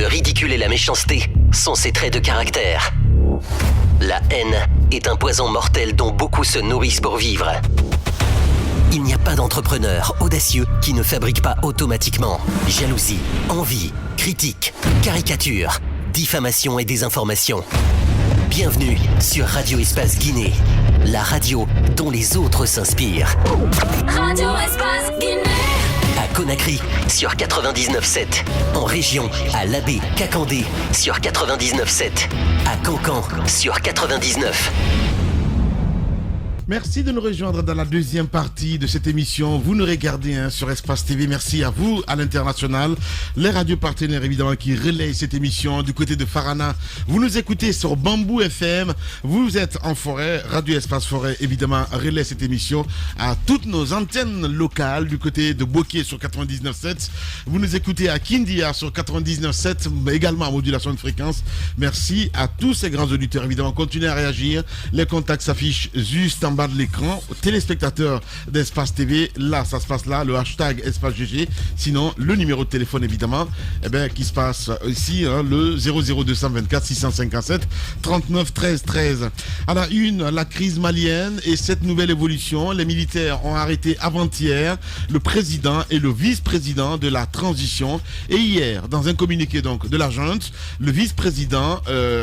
Le ridicule et la méchanceté sont ses traits de caractère. La haine est un poison mortel dont beaucoup se nourrissent pour vivre. Il n'y a pas d'entrepreneur audacieux qui ne fabrique pas automatiquement jalousie, envie, critique, caricature, diffamation et désinformation. Bienvenue sur Radio Espace Guinée, la radio dont les autres s'inspirent. Radio Espace Guinée. À Conakry, sur 99.7. En région, à Labé, Kakandé, sur 99.7. À Cancan, sur 99. Merci de nous rejoindre dans la deuxième partie de cette émission. Vous nous regardez sur Espace TV. Merci à vous, à l'international. Les radios partenaires, évidemment, qui relayent cette émission du côté de Farana. Vous nous écoutez sur Bambou FM. Vous êtes en forêt. Radio Espace Forêt, évidemment, relaie cette émission à toutes nos antennes locales du côté de Boké sur 99.7. Vous nous écoutez à Kindia sur 99.7, mais également à modulation de fréquence. Merci à tous ces grands auditeurs. Évidemment, continuez à réagir. Les contacts s'affichent juste en bas de l'écran. Téléspectateurs d'Espace TV, là ça se passe là, le hashtag Espace GG. Sinon le numéro de téléphone évidemment qui se passe ici, le 00224 657 39 13 13. À la une, la crise malienne et cette nouvelle évolution. Les militaires ont arrêté avant-hier le président et le vice-président de la transition, et hier dans un communiqué donc de la junte, le vice-président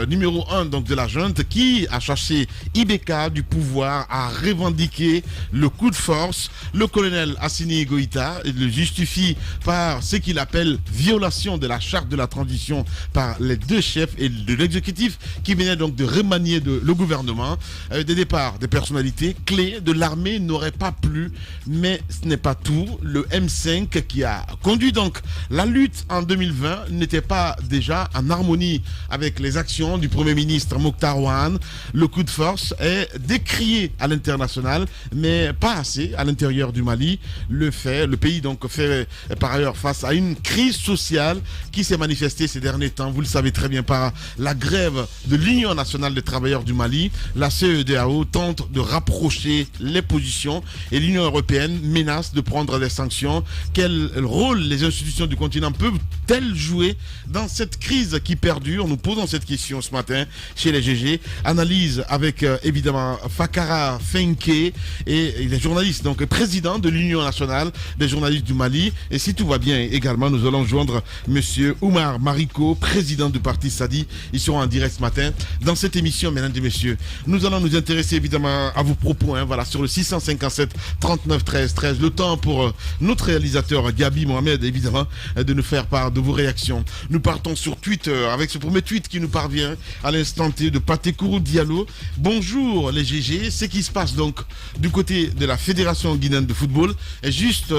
numéro 1 donc de la junte, qui a cherché Ibeka du pouvoir, a revendiqué le coup de force. Le colonel Assini Goïta le justifie par ce qu'il appelle violation de la charte de la transition par les deux chefs et de l'exécutif qui venaient donc de remanier le gouvernement. Des départs des personnalités clés de l'armée n'auraient pas plu, mais ce n'est pas tout. Le M5 qui a conduit donc la lutte en 2020 n'était pas déjà en harmonie avec les actions du Premier ministre Mokhtar Ouane. Le coup de force est décrié à l'international, mais pas assez à l'intérieur du Mali. Le pays donc fait par ailleurs face à une crise sociale qui s'est manifestée ces derniers temps, vous le savez très bien, par la grève de l'Union nationale des travailleurs du Mali. La CEDEAO tente de rapprocher les positions et l'Union européenne menace de prendre des sanctions. Quel rôle les institutions du continent peuvent-elles jouer dans cette crise qui perdure? Nous posons cette question ce matin chez les GG. Analyse avec évidemment Fakara Fenke et les journalistes, donc président de l'Union nationale des journalistes du Mali. Et si tout va bien également, nous allons joindre monsieur Oumar Mariko, président du parti Sadi. Ils seront en direct ce matin dans cette émission, mesdames et messieurs. Nous allons nous intéresser évidemment à vos propos, sur le 657 39 13 13. Le temps pour notre réalisateur Gabi Mohamed, évidemment, de nous faire part de vos réactions. Nous partons sur Twitter avec ce premier tweet qui nous parvient à l'instant T de Patekourou Diallo. Bonjour les GG, ce qui se passe donc du côté de la Fédération guinéenne de football est juste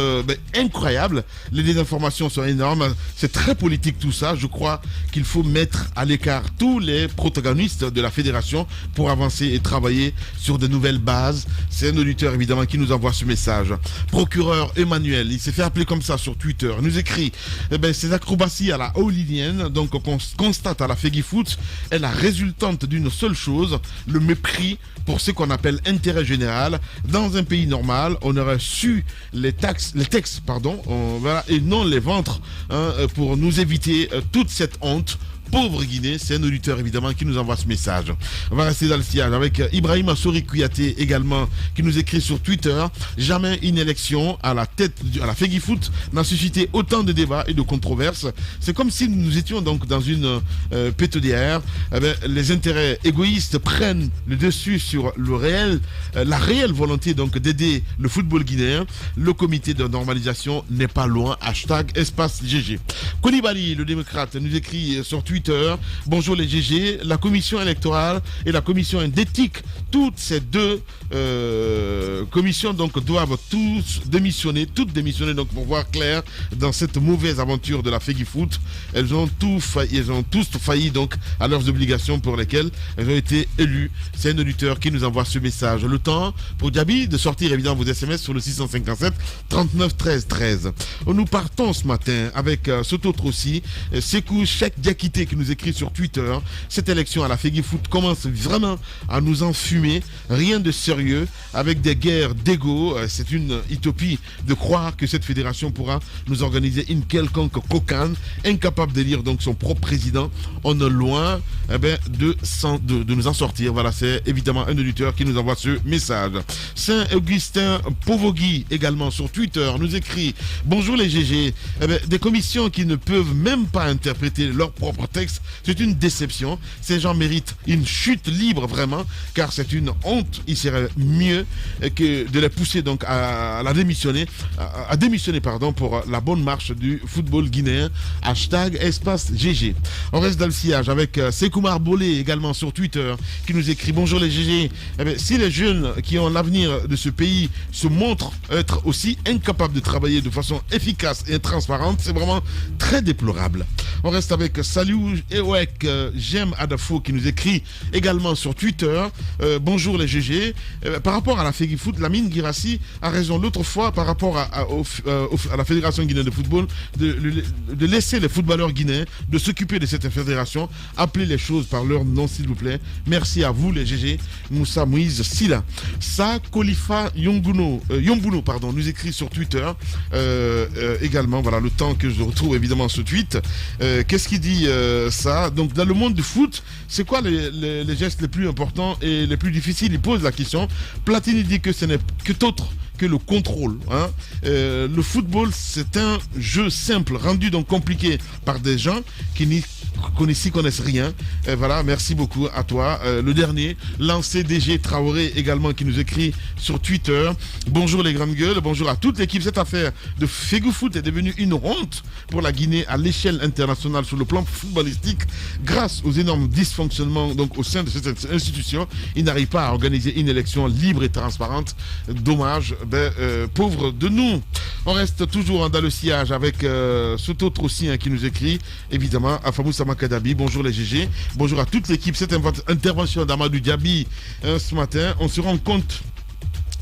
incroyable. Les désinformations sont énormes, c'est très politique tout ça. Je crois qu'il faut mettre à l'écart tous les protagonistes de la fédération pour avancer et travailler sur de nouvelles bases. C'est un auditeur évidemment qui nous envoie ce message. Procureur Emmanuel, il s'est fait appeler comme ça sur Twitter, nous écrit ces acrobaties à la Olinienne, donc on constate à la Fegui Foot, est la résultante d'une seule chose, le mépris pour ce qu'on appelle intérêt général. Dans un pays normal, on aurait su les textes, et non les ventres, pour nous éviter toute cette honte. Pauvre Guinée, c'est un auditeur évidemment qui nous envoie ce message. On va rester dans le sillage avec Ibrahim Assori Kouyaté également qui nous écrit sur Twitter. Jamais une élection à la Fegui Foot n'a suscité autant de débats et de controverses. C'est comme si nous étions donc dans une pétodière. Les intérêts égoïstes prennent le dessus sur la réelle volonté donc d'aider le football guinéen. Le comité de normalisation n'est pas loin. Hashtag Espace GG. Koulibaly, le démocrate, nous écrit sur Twitter. Bonjour les GG, la commission électorale et la commission d'éthique, toutes ces deux commissions donc doivent toutes démissionner donc pour voir clair dans cette mauvaise aventure de la Fegui Foot. Elles ont tous failli donc à leurs obligations pour lesquelles elles ont été élues. C'est un auditeur qui nous envoie ce message. Le temps pour Diaby de sortir évidemment vos SMS sur le 657 39 13 13. Nous partons ce matin avec cet autre aussi, Sekou Cheikh Diakité qui nous écrit sur Twitter. Cette élection à la Feguifoot commence vraiment à nous enfumer. Rien de sérieux, avec des guerres d'ego. C'est une utopie de croire que cette fédération pourra nous organiser une quelconque cocane. Incapable d'élire donc son propre président. On est loin de nous en sortir. Voilà, c'est évidemment un auditeur qui nous envoie ce message. Saint-Augustin Povogui également sur Twitter nous écrit: bonjour les GG. Des commissions qui ne peuvent même pas interpréter leur propre texte, c'est une déception. Ces gens méritent une chute libre vraiment, car c'est une honte. Il serait mieux que de les pousser donc à démissionner pour la bonne marche du football guinéen. #espace GG. On reste dans le sillage avec Sekoumar Bolé également sur Twitter qui nous écrit: bonjour les GG. Si les jeunes qui ont l'avenir de ce pays se montrent être aussi incapables de travailler de façon efficace et transparente, c'est vraiment très déplorable. On reste avec Salou Ewek Jem Adafo qui nous écrit également sur Twitter: bonjour les GG. Par rapport à la Feguifoot, Lamine Girassi a raison l'autre fois par rapport à la Fédération guinéenne de football de laisser les footballeurs guinéens de s'occuper de cette fédération. Appelez les choses par leur nom s'il vous plaît. Merci à vous les GG. Moussa Moïse Silla. Sa Kolifa Yombuno nous écrit sur Twitter également. Voilà le temps que je retrouve évidemment ce tweet. Qu'est-ce qu'il dit ça? Donc dans le monde du foot, c'est quoi les gestes les plus importants et les plus difficiles? Il pose la question. Platini dit que ce n'est que d'autres que le contrôle. Le football, c'est un jeu simple, rendu donc compliqué par des gens qui n'y connaissent rien. Voilà, merci beaucoup à toi. Le dernier, lancé DG Traoré également qui nous écrit sur Twitter: bonjour les grandes gueules, bonjour à toute l'équipe. Cette affaire de Feguifoot est devenue une honte pour la Guinée à l'échelle internationale sur le plan footballistique. Grâce aux énormes dysfonctionnements donc au sein de cette institution, il n'arrive pas à organiser une élection libre et transparente. Dommage. Pauvre de nous. On reste toujours dans le sillage avec cet autre aussi qui nous écrit évidemment: Afamou Samakadabi, bonjour les GG, bonjour à toute l'équipe. Cette intervention d'Amadou Diaby ce matin, on se rend compte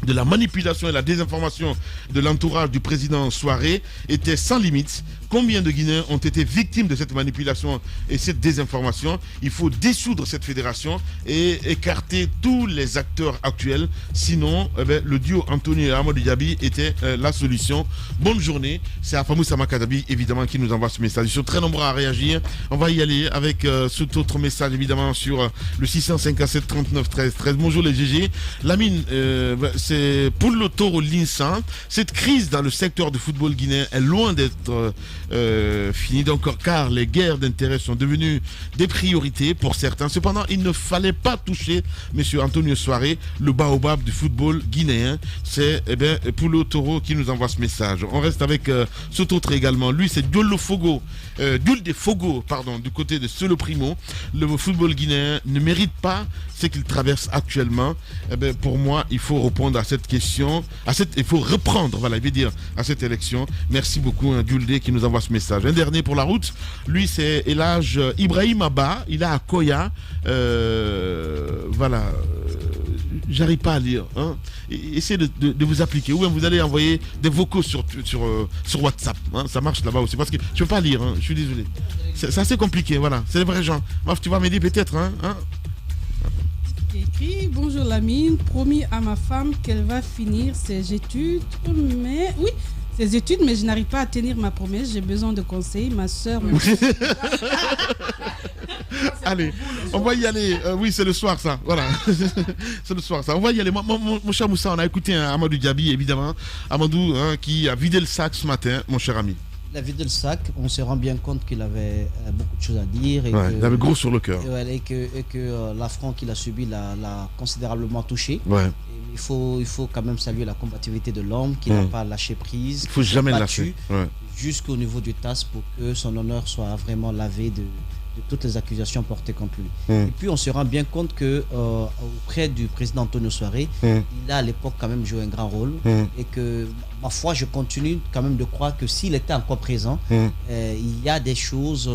de la manipulation et la désinformation de l'entourage du président Souaré était sans limite. Combien de Guinéens ont été victimes de cette manipulation et cette désinformation? Il faut dissoudre cette fédération et écarter tous les acteurs actuels. Sinon, le duo Anthony et Amadou Diaby était la solution. Bonne journée. C'est Afamou Samakadabi, évidemment, qui nous envoie ce message. Ils sont très nombreux à réagir. On va y aller avec cet autre message, évidemment, sur le 657 39 13 13. Bonjour les GG. Lamine, c'est pour le Toro Linsan. Cette crise dans le secteur du football guinéen est loin d'être fini donc, car les guerres d'intérêt sont devenues des priorités pour certains. Cependant, il ne fallait pas toucher monsieur Antonio Souaré, le baobab du football guinéen. C'est Poulo Toro qui nous envoie ce message. On reste avec cet autre également. Lui, c'est Diol de Fogo, du côté de Solo Primo. Le football guinéen ne mérite pas ce qu'il traverse actuellement. Pour moi, il faut répondre à cette question, il faut reprendre, voilà, il veut dire, à cette élection. Merci beaucoup, Diolde, qui nous envoie ce message. Un dernier pour la route. Lui, c'est Elage Ibrahim Abba. Il est à Koya. Voilà. J'arrive pas à lire. Essayez de vous appliquer. Ou bien vous allez envoyer des vocaux sur WhatsApp. Ça marche là-bas aussi. Parce que je peux pas lire. Je suis désolé. C'est assez compliqué. Voilà. C'est les vrais gens. Tu vas m'aider peut-être. Écrit: bonjour Lamine, promis à ma femme qu'elle va finir ses études, mais je n'arrive pas à tenir ma promesse, j'ai besoin de conseils, ma soeur. Allez, on va y aller. Oui, c'est le soir ça, voilà. C'est le soir ça, on va y aller. Mon cher Moussa, on a écouté Amadou Diaby, évidemment. Amadou qui a vidé le sac ce matin, mon cher ami. Il a vidé le sac, on se rend bien compte qu'il avait beaucoup de choses à dire. Et il avait gros sur le cœur. Et que l'affront qu'il a subi l'a considérablement touché. Ouais. Il faut quand même saluer la combativité de l'homme qui n'a pas lâché prise. Il ne faut jamais lâcher. Jusqu'au niveau du TAS pour que son honneur soit vraiment lavé de toutes les accusations portées contre lui. Et puis on se rend bien compte que auprès du président Antonio Souaré, il a à l'époque quand même joué un grand rôle et que ma foi, je continue quand même de croire que s'il était encore présent, il y a des choses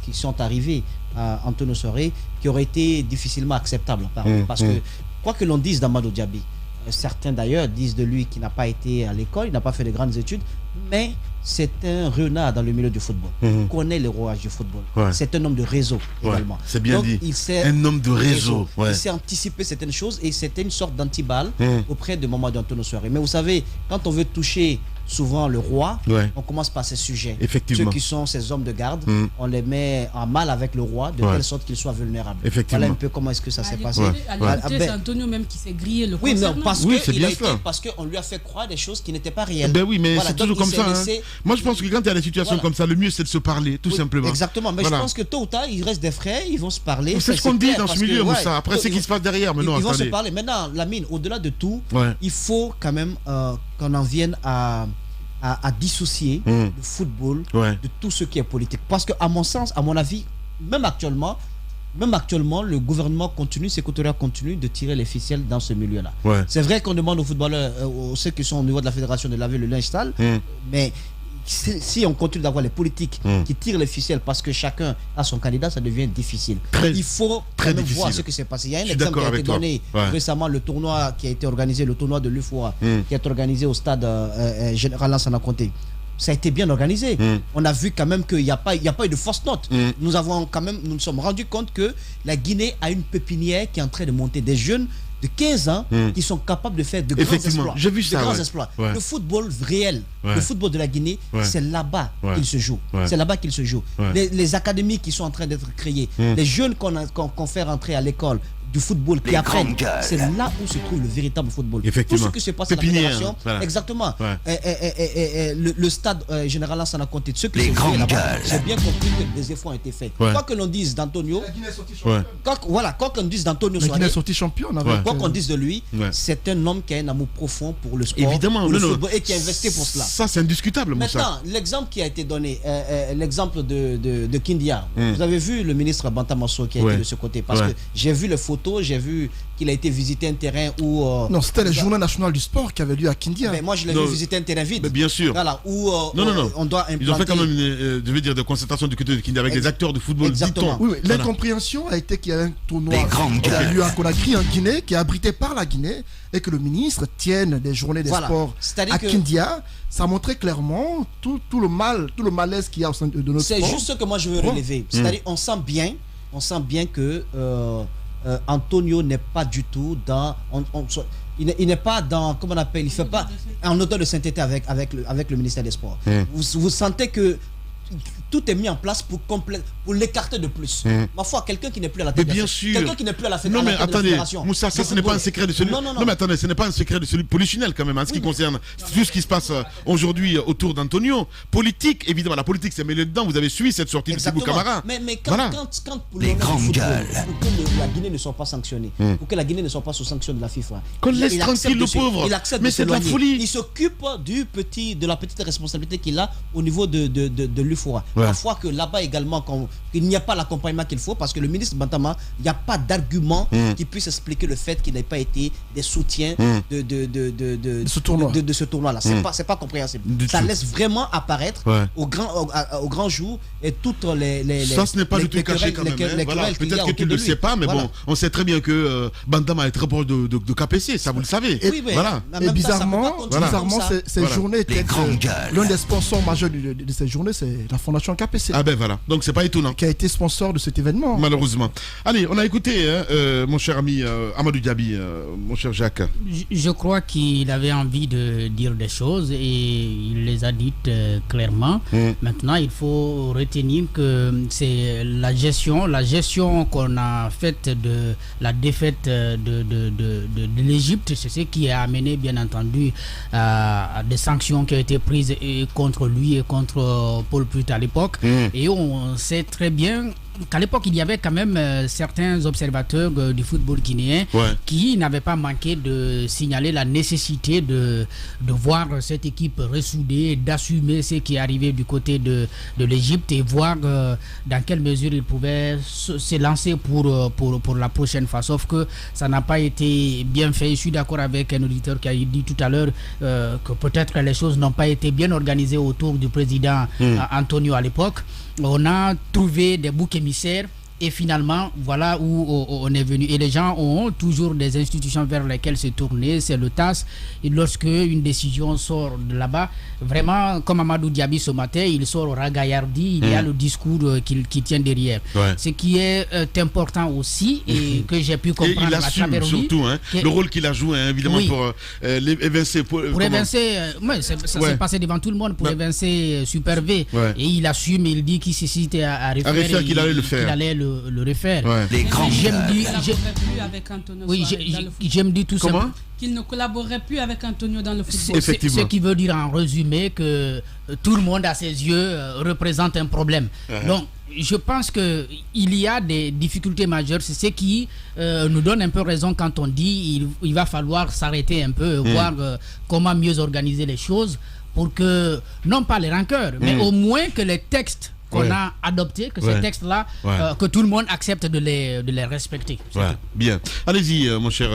qui sont arrivées à Antonio Souaré qui auraient été difficilement acceptables par lui. Parce que quoi que l'on dise d'Amadou Diaby, Certains d'ailleurs disent de lui qu'il n'a pas été à l'école, il n'a pas fait de grandes études, mais c'est un renard dans le milieu du football. Il connaît les rouages du football. C'est un homme de réseau également. C'est bien. Donc, dit. Un homme de réseau. Il sait anticiper certaines choses et c'était une sorte d'antiballe auprès de Mamadou Antonio Souaré. Mais vous savez, quand on veut toucher souvent le roi, on commence par ces sujets. Effectivement. Ceux qui sont ces hommes de garde, on les met en mal avec le roi de telle sorte qu'il soit vulnérable. Effectivement. Voilà un peu comment est-ce que ça s'est passé. C'est Antonio même qui s'est grillé le concernant. Non, parce qu'on lui a fait croire des choses qui n'étaient pas réelles. Ben oui, mais c'est toujours comme ça. Moi, je pense que quand il y a des situations comme ça, le mieux c'est de se parler, tout simplement. Exactement. Mais je pense que tôt ou tard, il reste des frères, ils vont se parler. C'est ce qu'on dit dans ce milieu, Moussa. Après, c'est ce qui se passe derrière. Ils vont se parler. Maintenant, Lamine, au-delà de tout, il faut quand même qu'on en vienne à dissocier le football de tout ce qui est politique. Parce qu'à mon sens, à mon avis, même actuellement, le gouvernement continue, ses couturiers continuent de tirer les ficelles dans ce milieu-là. C'est vrai qu'on demande aux footballeurs, ceux qui sont au niveau de la fédération de laver le linge sale, mais si on continue d'avoir les politiques qui tirent les ficelles parce que chacun a son candidat, ça devient difficile. Il faut quand même voir ce qui s'est passé. Il y a un exemple qui a été donné récemment, le tournoi qui a été organisé, le tournoi de l'UFOA, qui est organisé au stade Général Lansana Conté. Ça a été bien organisé. On a vu quand même qu'il n'y a pas eu de fausse note. Nous nous sommes rendus compte que la Guinée a une pépinière qui est en train de monter des jeunes de 15 ans qui sont capables de faire de grands exploits. J'ai vu ça. Le football réel, le football de la Guinée, c'est là-bas qu'il se joue. C'est là-bas qu'il se joue. Les académies qui sont en train d'être créées, les jeunes qu'on fait rentrer à l'école du football qui apprennent, c'est là où se trouve le véritable football. Tout ce qui se passe à la fédération, exactement. Le stade Général Lansana Conté, ceux qui sont là-bas, j'ai bien compris que des efforts ont été faits. Quoi que l'on dise d'Antonio, quoi qu'on dise d'Antonio, la Guinée est sortie championne. Quoi qu'on dise de lui, c'est un homme qui a un amour profond pour le sport, évidemment, pour le football et qui a investi pour cela. Ça, c'est indiscutable. Maintenant, l'exemple qui a été donné, l'exemple de Kindia, vous avez vu le ministre Bantamasso qui a été de ce côté, parce que j'ai vu les photos, j'ai vu qu'il a été visiter un terrain où... non, c'était la journée nationale du sport qui avait lieu à Kindia. Mais moi, je l'ai vu visiter un terrain vide. Mais bien sûr. Voilà, où on doit implanter... Ils ont fait quand même, je veux dire, de concentration du côté de Kindia avec des acteurs de football. Exactement. Oui, l'incompréhension a été qu'il y a un tournoi qui a lieu à Conakry, en Guinée, qui est abrité par la Guinée, et que le ministre tienne des journées des sports à Kindia. Ça montrait clairement tout le malaise qu'il y a au sein de notre sport. C'est juste ce que moi je veux relever. C'est-à-dire, on sent bien que... Antonio n'est pas du tout dans... il n'est pas dans... Comment on appelle? Il ne fait pas en odeur de sainteté avec le ministère des Sports. Vous sentez que tout est mis en place pour l'écarter de plus. Ma foi, quelqu'un qui n'est plus à la tête. Mais bien sûr. Quelqu'un qui n'est plus à la fédération. Non mais attendez, Moussa, ça ce n'est pas un secret de celui. Non. Mais attendez, ce n'est pas un secret de celui polichinelle quand même, en ce qui concerne tout ce qui se passe aujourd'hui autour d'Antonio. Politique, évidemment, la politique s'est mêlée dedans. Vous avez suivi cette sortie de Sébou Camara. Mais quand pour les grandes gueules, pour que la Guinée ne soit pas sanctionnée, pour que la Guinée ne soit pas sous sanction de la FIFA. Qu'on laisse tranquille le pauvre. Il accepte mais c'est de la folie. Il s'occupe de la petite responsabilité qu'il a au niveau de l'UFOA. Parfois que là-bas également, qu'il n'y a pas l'accompagnement qu'il faut, parce que le ministre Bantama, il n'y a pas d'argument qui puisse expliquer le fait qu'il n'ait pas été des soutiens de ce tournoi-là. C'est pas compréhensible. Ça laisse vraiment apparaître au grand jour et toutes les ça, ce n'est pas du tout caché quand même. Peut-être que tu ne le sais pas, mais bon, on sait très bien que Bantama est très proche de KPC, ça vous le savez. Et bizarrement, ces journées étaient l'un des sponsors majeurs de ces journées, c'est la fondation KPC. Ah ben voilà, donc c'est pas étonnant. Qui a été sponsor de cet événement. Malheureusement. Allez, on a écouté mon cher ami Amadou Diaby, mon cher Jacques. Je crois qu'il avait envie de dire des choses et il les a dites clairement. Maintenant, il faut retenir que c'est la gestion qu'on a faite de la défaite de l'Égypte, c'est ce qui a amené bien entendu à des sanctions qui ont été prises contre lui et contre Paul Put à l'époque. Et on sait très bien qu'à l'époque, il y avait quand même certains observateurs du football guinéen qui n'avaient pas manqué de signaler la nécessité de voir cette équipe ressoudée, d'assumer ce qui est arrivé du côté de l'Égypte et voir dans quelle mesure ils pouvaient se lancer pour la prochaine fois. Sauf que ça n'a pas été bien fait. Je suis d'accord avec un auditeur qui a dit tout à l'heure que peut-être les choses n'ont pas été bien organisées autour du président Antonio à l'époque. On a trouvé des boucs émissaires Et finalement, voilà où on est venu. Et les gens ont toujours des institutions vers lesquelles se tourner. C'est le TAS. Et lorsque une décision sort de là-bas, vraiment, comme Amadou Diaby ce matin, il sort au ragaillardi. Il y a le discours qui tient derrière. Ouais. Ce qui est important aussi et que j'ai pu comprendre. Et il assume surtout le rôle qu'il a joué, évidemment, pour évincer. Pour évincer, c'est passé devant tout le monde pour évincer Super V. Ouais. Et il assume, il dit qu'il s'était à refaire qu'il allait le faire. Qu'il allait le refaire. Ouais. Les grands. J'aime dire tout ça. Comment? Qu'il ne collaborerait plus avec Antonio dans le football. Effectivement. Ce qui veut dire en résumé que tout le monde à ses yeux représente un problème. Donc je pense qu'il y a des difficultés majeures. C'est ce qui nous donne un peu raison quand on dit il va falloir s'arrêter un peu, voir comment mieux organiser les choses pour que, non pas les rancœurs, mais au moins que les textes qu'on a adoptés, que ces textes-là, que tout le monde accepte de les respecter. Ouais. Bien. Allez-y, mon cher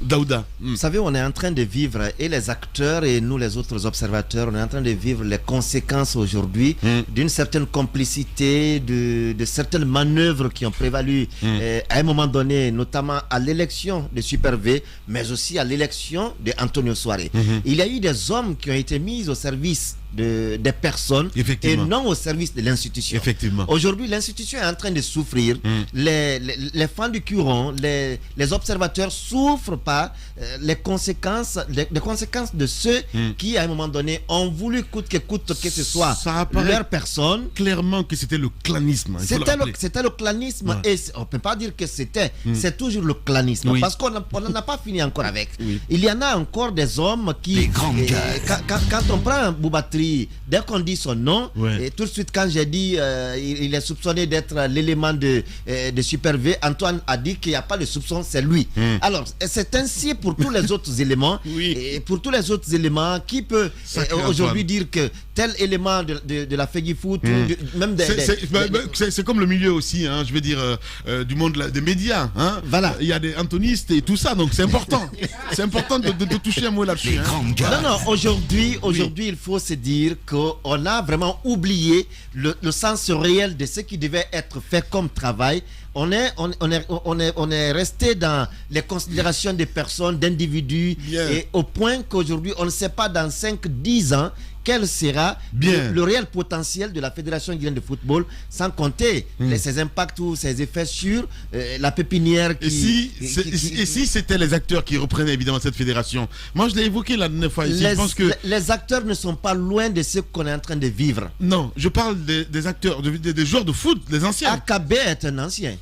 Daouda. Vous savez, on est en train de vivre, et les acteurs et nous les autres observateurs, on est en train de vivre les conséquences aujourd'hui d'une certaine complicité, de certaines manœuvres qui ont prévalu à un moment donné, notamment à l'élection de Super V, mais aussi à l'élection d'Antonio Soare. Il y a eu des hommes qui ont été mis au service des personnes et non au service de l'institution. Aujourd'hui, l'institution est en train de souffrir. Les fans du courant, les observateurs souffrent par les conséquences de ceux qui, à un moment donné, ont voulu coûte que ce soit leur personne. Clairement que c'était le clanisme. C'était le clanisme et on ne peut pas dire que c'était. C'est toujours le clanisme parce qu'on n'en a pas fini encore avec. Il y en a encore des hommes qui, quand on prend Boubatri, dès qu'on dit son nom, et tout de suite quand j'ai dit il est soupçonné d'être l'élément de Super V, Antoine a dit qu'il n'y a pas de soupçon, c'est lui. Alors c'est ainsi pour tous les autres éléments. Et pour tous les autres éléments, qui peut aujourd'hui dire que tel élément de la Fegui Foot, même c'est comme le milieu aussi, je veux dire, du monde des médias. Voilà. Il y a des antonistes et tout ça, donc c'est important. C'est important de toucher un mot là-dessus. Non, aujourd'hui, il faut se dire qu'on a vraiment oublié le sens réel de ce qui devait être fait comme travail. On est resté dans les considérations des personnes, d'individus, et au point qu'aujourd'hui, on ne sait pas dans 5-10 ans quel sera le réel potentiel de la Fédération guinéenne de football, sans compter ses impacts ou ses effets sur la pépinière. Et si c'était les acteurs qui reprenaient évidemment cette fédération? Moi, je l'ai évoqué la dernière fois ici. Je pense que les acteurs ne sont pas loin de ce qu'on est en train de vivre. Non, je parle des acteurs, des joueurs de foot, les anciens. AKB est un ancien.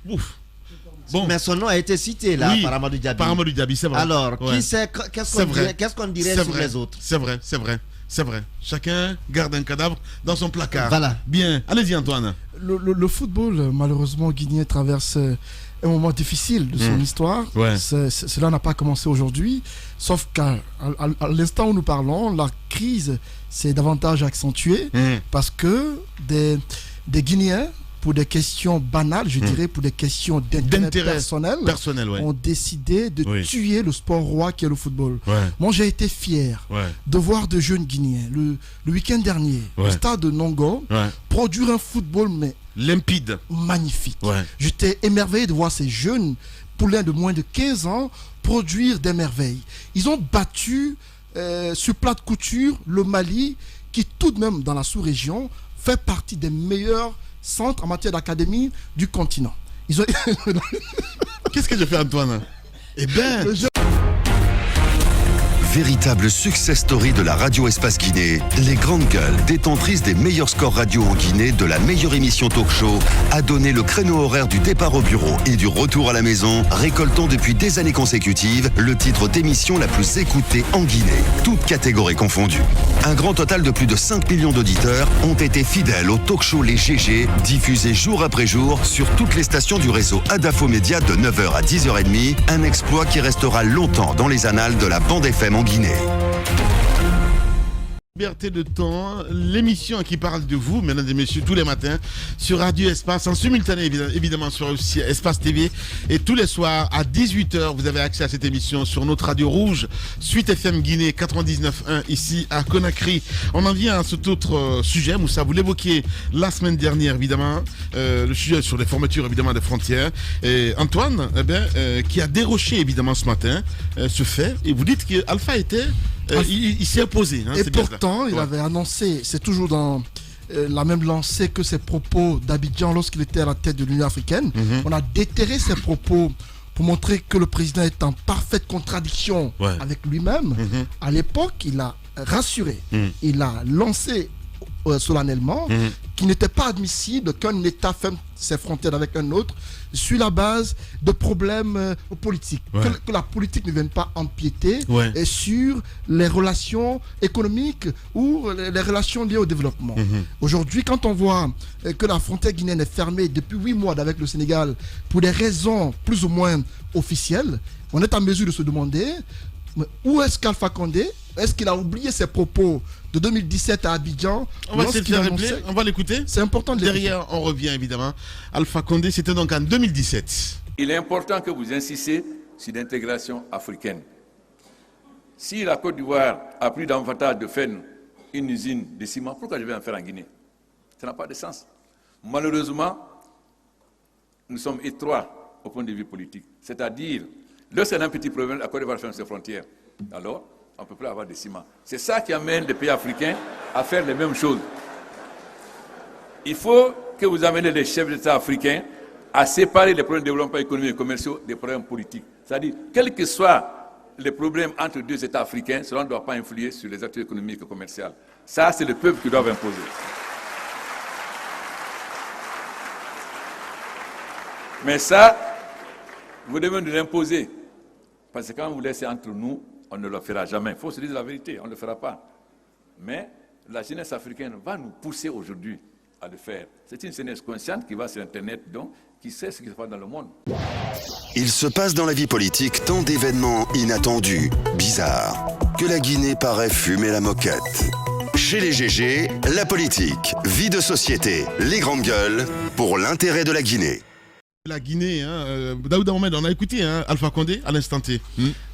Bon. Mais son nom a été cité là par Amadou Diaby. Par Amadou Diaby, c'est vrai. Alors, qu'est-ce qu'on dirait sur les autres? C'est vrai. Chacun garde un cadavre dans son placard. Voilà. Bien. Allez-y, Antoine. Le football, malheureusement, guinéen traverse un moment difficile de son histoire. Cela n'a pas commencé aujourd'hui. Sauf qu'à l'instant où nous parlons, la crise s'est davantage accentuée parce que des Guinéens, pour des questions banales, je dirais, pour des questions d'intérêt personnel, ont décidé de tuer le sport roi qui est le football. Moi, j'ai été fier de voir de jeunes Guinéens, le week-end dernier, au stade de Nongo, produire un football limpide, magnifique. J'étais émerveillé de voir ces jeunes poulains de moins de 15 ans produire des merveilles. Ils ont battu sur plat de couture le Mali, qui tout de même, dans la sous-région, fait partie des meilleurs centre en matière d'académie du continent. Qu'est-ce que je fais, Antoine? Eh bien, véritable success story de la radio Espace Guinée, les grandes gueules, détentrices des meilleurs scores radio en Guinée, de la meilleure émission talk show, a donné le créneau horaire du départ au bureau et du retour à la maison, récoltant depuis des années consécutives le titre d'émission la plus écoutée en Guinée, toutes catégories confondues. Un grand total de plus de 5 millions d'auditeurs ont été fidèles au talk show Les GG, diffusé jour après jour sur toutes les stations du réseau Adafo Média de 9h à 10h30, un exploit qui restera longtemps dans les annales de la bande FM en Guinée. Liberté de temps, l'émission qui parle de vous, mesdames et messieurs, tous les matins sur Radio Espace, en simultané évidemment sur aussi Espace TV. Et tous les soirs à 18h, vous avez accès à cette émission sur notre radio rouge, Suite FM Guinée 99.1 ici à Conakry. On en vient à cet autre sujet, Moussa, vous l'évoquiez la semaine dernière évidemment, le sujet sur les fermetures évidemment des frontières. Et Antoine, qui a déroché évidemment ce matin ce fait, et vous dites qu'Alpha était... il s'est opposé. Et pourtant, il avait annoncé, c'est toujours dans la même lancée que ses propos d'Abidjan lorsqu'il était à la tête de l'Union africaine. On a déterré ses propos pour montrer que le président est en parfaite contradiction avec lui-même. À l'époque, il a rassuré, il a lancé solennellement qu'il n'était pas admissible qu'un État ferme ses frontières avec un autre sur la base de problèmes politiques. Que la politique ne vienne pas empiéter sur les relations économiques ou les relations liées au développement. Aujourd'hui, quand on voit que la frontière guinéenne est fermée depuis 8 mois avec le Sénégal pour des raisons plus ou moins officielles, on est en mesure de se demander où est-ce qu'Alpha Condé, est-ce qu'il a oublié ses propos de 2017 à Abidjan? On va l'écouter. C'est important de l'écouter. Derrière, on revient évidemment. Alpha Condé, c'était donc en 2017. Il est important que vous insistez sur l'intégration africaine. Si la Côte d'Ivoire a pris d'avantage de faire une usine de ciment, pourquoi je vais en faire en Guinée? Ça n'a pas de sens. Malheureusement, nous sommes étroits au point de vue politique. C'est-à-dire, lorsqu'il y a un petit problème, la Côte d'Ivoire ferme ses frontières. Alors, on ne peut plus avoir de ciment. C'est ça qui amène les pays africains à faire les mêmes choses. Il faut que vous amenez les chefs d'État africains à séparer les problèmes de développement économique et commerciaux des problèmes politiques. C'est-à-dire, quels que soient les problèmes entre deux États africains, cela ne doit pas influer sur les activités économiques et commerciales. Ça, c'est le peuple qui doit imposer. Mais ça, vous devez nous l'imposer. Parce que quand vous laissez entre nous, on ne le fera jamais. Il faut se dire la vérité, on ne le fera pas. Mais la jeunesse africaine va nous pousser aujourd'hui à le faire. C'est une jeunesse consciente qui va sur Internet, donc, qui sait ce qui se passe dans le monde. Il se passe dans la vie politique tant d'événements inattendus, bizarres, que la Guinée paraît fumer la moquette. Chez les GG, la politique, vie de société, les grandes gueules, pour l'intérêt de la Guinée. La Guinée, Daouda Mohamed, on a écouté Alpha Condé à l'instant T.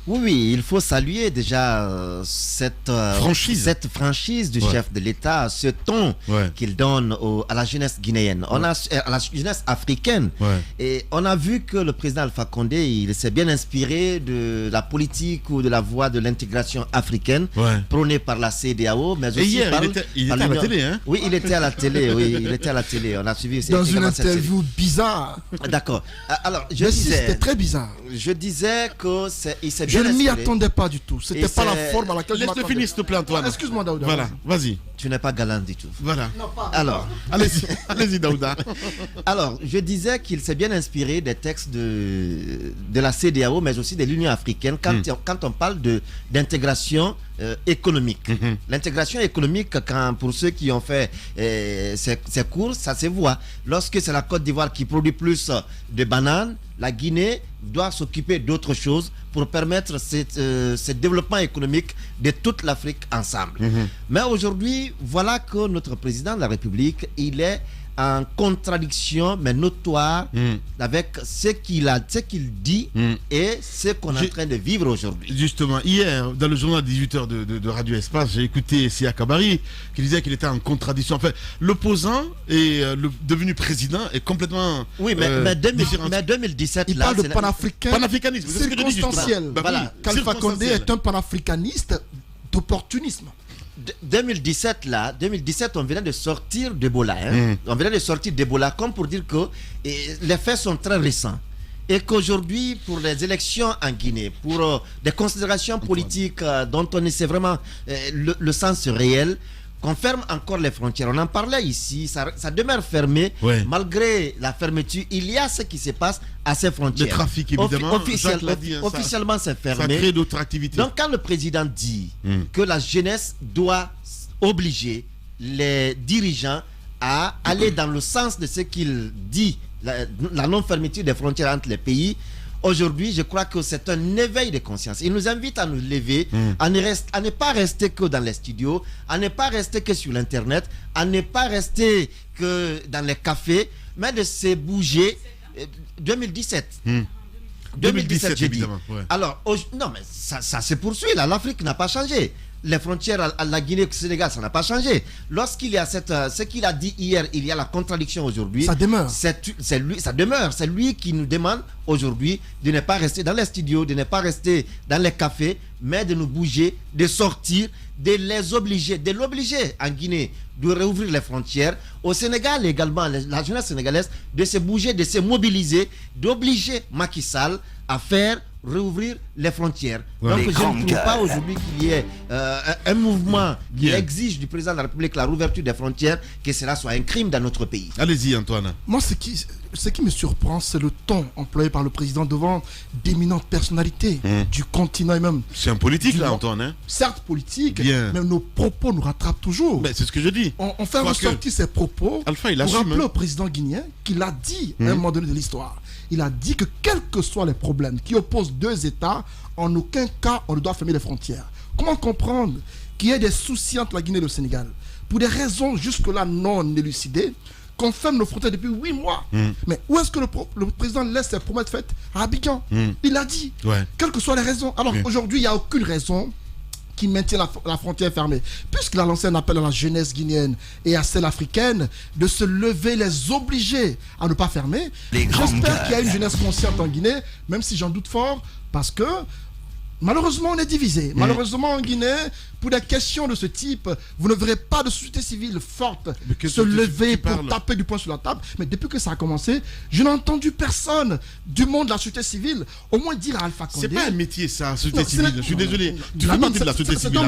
Oui, il faut saluer déjà cette franchise du chef de l'État, ce ton qu'il donne à la jeunesse guinéenne, à la jeunesse africaine. Et on a vu que le président Alpha Condé, il s'est bien inspiré de la politique ou de la voie de l'intégration africaine prônée par la CEDEAO, mais aussi hier, il était à la télé. Oui, il était à la télé. Il était à la télé. On a suivi dans une interview bizarre. D'accord. Alors, c'était très bizarre. Je disais que il s'est je ne m'y attendais pas du tout. C'était pas la forme à laquelle je m'attendais. Laisse-le finir, s'il te plaît, Antoine. Excuse-moi, Daouda. Voilà, vas-y. Tu n'es pas galant du tout. Voilà. Non, pas. Alors, allez-y, Daouda. Alors, je disais qu'il s'est bien inspiré des textes de la CEDEAO, mais aussi de l'Union africaine, quand on parle d'intégration économique. L'intégration économique, pour ceux qui ont fait ces cours, ça se voit. Lorsque c'est la Côte d'Ivoire qui produit plus de bananes, la Guinée doit s'occuper d'autres choses pour permettre ce développement économique de toute l'Afrique ensemble. Mais aujourd'hui, voilà que notre président de la République, il est en contradiction, mais notoire, avec ce qu'il dit et ce qu'on est en train de vivre aujourd'hui. Justement, hier, dans le journal 18h de Radio Espace, j'ai écouté Sia Kabari qui disait qu'il était en contradiction. En fait, l'opposant et le devenu président est complètement. Oui, mais 2017, il parle de panafricanisme. C'est circonstanciel. Alpha Condé est un panafricaniste d'opportunisme. 2017, on venait de sortir d'Ebola. On venait de sortir d'Ebola, comme pour dire que les faits sont très récents. Et qu'aujourd'hui, pour les élections en Guinée, pour des considérations politiques dont on sait vraiment le sens réel, qu'on ferme encore les frontières. On en parlait ici, ça demeure fermé. Malgré la fermeture, il y a ce qui se passe à ces frontières. Le trafic, évidemment. Officiellement, c'est fermé. Ça crée d'autres activités. Donc, quand le président dit que la jeunesse doit obliger les dirigeants à aller dans le sens de ce qu'il dit, la non-fermeture des frontières entre les pays, Aujourd'hui, je crois que c'est un éveil de conscience. Il nous invite à nous lever, à ne pas rester que dans les studios, à ne pas rester que sur l'Internet, à ne pas rester que dans les cafés, mais de se bouger. 2017. 2017, j'ai dit. Ouais. Alors, non, mais ça se poursuit. Là, l'Afrique n'a pas changé. Les frontières à la Guinée-Sénégal, ça n'a pas changé. Lorsqu'il y a ce qu'il a dit hier, il y a la contradiction aujourd'hui. Ça demeure. Ça demeure. C'est lui qui nous demande aujourd'hui de ne pas rester dans les studios, de ne pas rester dans les cafés, mais de nous bouger, de sortir, de l'obliger en Guinée de réouvrir les frontières. Au Sénégal également, la jeunesse sénégalaise, de se bouger, de se mobiliser, d'obliger Macky Sall à faire réouvrir les frontières. Ouais. Donc je ne trouve pas aujourd'hui qu'il y ait un mouvement qui exige du président de la République la réouverture des frontières, que cela soit un crime dans notre pays. Allez-y Antoine. Moi, ce qui me surprend, c'est le ton employé par le président devant d'éminentes personnalités du continent et même... C'est un politique là, Antoine. Hein? Certes politique, mais nos propos nous rattrapent toujours. Ben, c'est ce que je dis. On fait ressortir ses propos Alpha, il pour assume, rappeler au président guinéen qu'il a dit à un moment donné de l'histoire. Il a dit que quels que soient les problèmes qui opposent deux États, en aucun cas on ne doit fermer les frontières. Comment comprendre qu'il y ait des soucis entre la Guinée et le Sénégal pour des raisons jusque-là non élucidées, qu'on ferme nos frontières depuis 8 mois. Mais où est-ce que le président laisse ses promesses faites à Abidjan? Il a dit, quelles que soient les raisons. Alors aujourd'hui, il n'y a aucune raison qui maintient la frontière fermée, puisqu'il a lancé un appel à la jeunesse guinéenne et à celle africaine de se lever, les obliger à ne pas fermer. J'espère qu'il y a une jeunesse consciente en Guinée, même si j'en doute fort, parce que malheureusement on est divisé. Malheureusement en Guinée, pour des questions de ce type, vous ne verrez pas de société civile forte se lever pour taper du poing sur la table. Mais depuis que ça a commencé, je n'ai entendu personne du monde de la société civile au moins dire à Alpha Condé... C'est pas un métier ça, société civile. Je suis désolé. Tu fais partie de la société civile.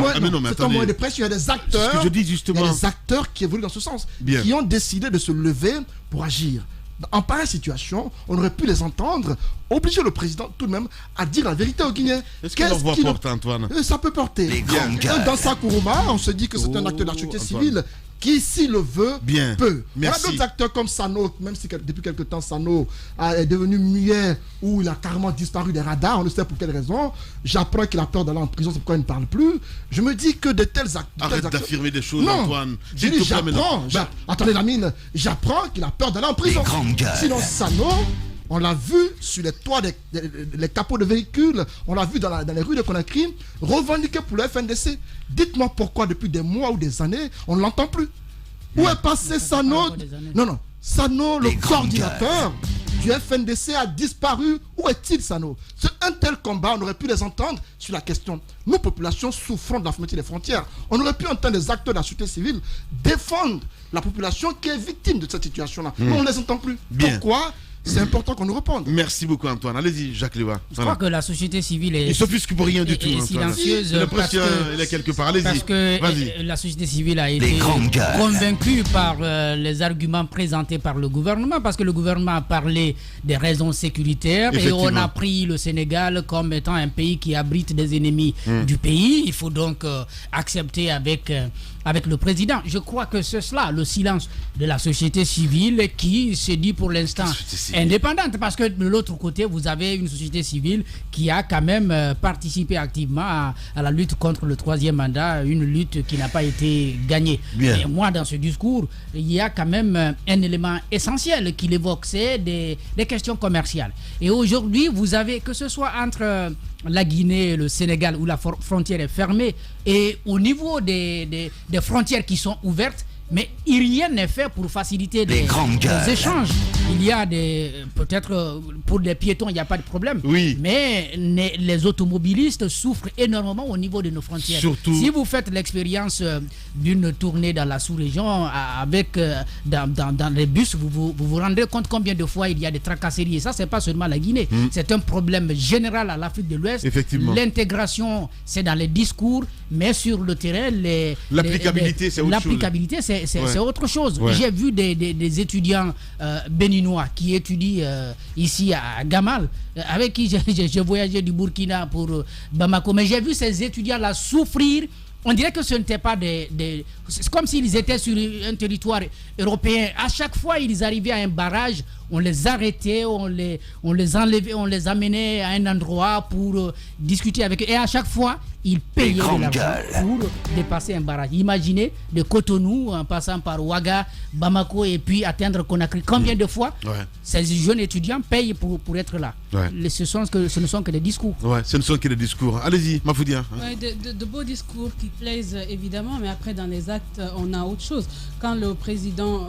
C'est un moyen de presse. Il y a des acteurs. Ce que je dis justement. Il y a des acteurs qui évoluent dans ce sens, qui ont décidé de se lever pour agir. En pareille situation, on aurait pu les entendre obliger le président tout de même à dire la vérité aux Guinéens. Est-ce que leur voix porte, Antoine? Ça peut porter. Dans Sakourouma, on se dit que c'est un acteur de la société civile qui, s'il le veut, peut. Il y a d'autres acteurs comme Sano, même si depuis quelque temps Sano est devenu muet ou il a carrément disparu des radars, on ne sait pour quelle raison. J'apprends qu'il a peur d'aller en prison, c'est pourquoi il ne parle plus. Je me dis que de tels acteurs... Arrête d'affirmer des choses, Antoine. Je dis j'apprends. Attendez Lamine, j'apprends qu'il a peur d'aller en prison. Sinon Sano... On l'a vu sur les toits des capots de véhicules, on l'a vu dans les rues de Conakry, revendiqué pour le FNDC. Dites-moi pourquoi depuis des mois ou des années, on ne l'entend plus. Où est passé Sano? Non, Sano, le coordinateur du FNDC a disparu. Où est-il, Sano? C'est un tel combat, on aurait pu les entendre sur la question. Nous, populations souffrant de la fermeture des frontières, on aurait pu entendre des acteurs de la société civile défendre la population qui est victime de cette situation-là. Mais on ne les entend plus. Pourquoi? C'est important qu'on nous réponde. Merci beaucoup Antoine. Allez-y Jacques Léwa. Je crois que la société civile est... Il s'offusque pour rien du tout. Silencieuse. Il est quelque part. Allez-y. Parce que la société civile a été convaincue par les arguments présentés par le gouvernement. Parce que le gouvernement a parlé des raisons sécuritaires. Et on a pris le Sénégal comme étant un pays qui abrite des ennemis du pays. Il faut donc accepter avec le président. Je crois que c'est cela, le silence de la société civile qui se dit pour l'instant indépendante. Parce que de l'autre côté, vous avez une société civile qui a quand même participé activement à la lutte contre le troisième mandat, une lutte qui n'a pas été gagnée. Et moi, dans ce discours, il y a quand même un élément essentiel qu'il évoque, c'est des questions commerciales. Et aujourd'hui, vous avez, que ce soit entre la Guinée et le Sénégal où la frontière est fermée et au niveau des frontières qui sont ouvertes, mais rien n'est fait pour faciliter les échanges. Il y a peut-être pour les piétons il n'y a pas de problème, mais les automobilistes souffrent énormément au niveau de nos frontières. Surtout, si vous faites l'expérience d'une tournée dans la sous-région avec dans les bus, vous vous rendez compte combien de fois il y a des tracasseries. Et ça, c'est pas seulement la Guinée, c'est un problème général à l'Afrique de l'Ouest. L'intégration, c'est dans les discours, mais sur le terrain, l'applicabilité, c'est autre chose. J'ai vu des étudiants béninois qui étudient ici à Gamal, avec qui j'ai voyagé du Burkina pour Bamako, mais j'ai vu ces étudiants-là souffrir On dirait que ce n'était pas c'est comme s'ils étaient sur un territoire européen. À chaque fois, ils arrivaient à un barrage, on les arrêtait, on les enlevait, on les amenait à un endroit pour discuter avec eux. Et à chaque fois, ils payaient de l'argent pour dépasser un barrage. Imaginez de Cotonou en passant par Ouaga, Bamako et puis atteindre Conakry. Combien de fois ces jeunes étudiants payent pour être là? Ce ne sont que des discours. Ce ne sont que des discours. Allez-y, Mafoudia. De beaux discours qui plaisent évidemment, mais après dans les actes, on a autre chose. Quand le président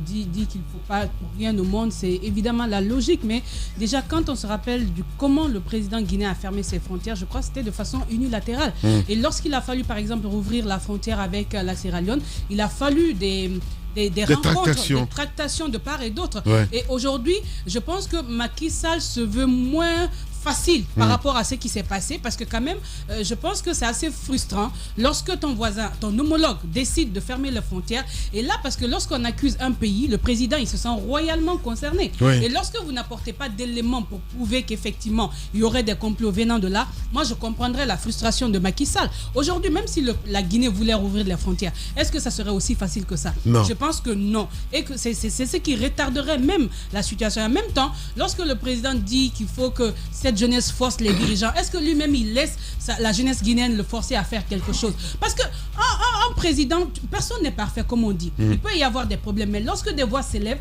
dit qu'il ne faut pas pour rien au monde, c'est évidemment la logique, mais déjà quand on se rappelle comment le président guinéen a fermé ses frontières, je crois que c'était de façon unilatérale. Et lorsqu'il a fallu par exemple rouvrir la frontière avec la Sierra Leone, il a fallu des rencontres, des tractations de part et d'autre. Et aujourd'hui, je pense que Macky Sall se veut moins facile par rapport à ce qui s'est passé, parce que quand même, je pense que c'est assez frustrant lorsque ton voisin, ton homologue décide de fermer les frontières. Et là, parce que lorsqu'on accuse un pays, le président, il se sent royalement concerné. Et lorsque vous n'apportez pas d'éléments pour prouver qu'effectivement, il y aurait des complots venant de là, moi, je comprendrais la frustration de Macky Sall. Aujourd'hui, même si la Guinée voulait rouvrir les frontières, est-ce que ça serait aussi facile que ça? Non. Je pense que non. Et que c'est ce qui retarderait même la situation. En même temps, lorsque le président dit qu'il faut que cette jeunesse force les dirigeants, est-ce que lui-même il laisse la jeunesse guinéenne le forcer à faire quelque chose? Parce que un président, personne n'est parfait comme on dit. Il peut y avoir des problèmes, mais lorsque des voix s'élèvent,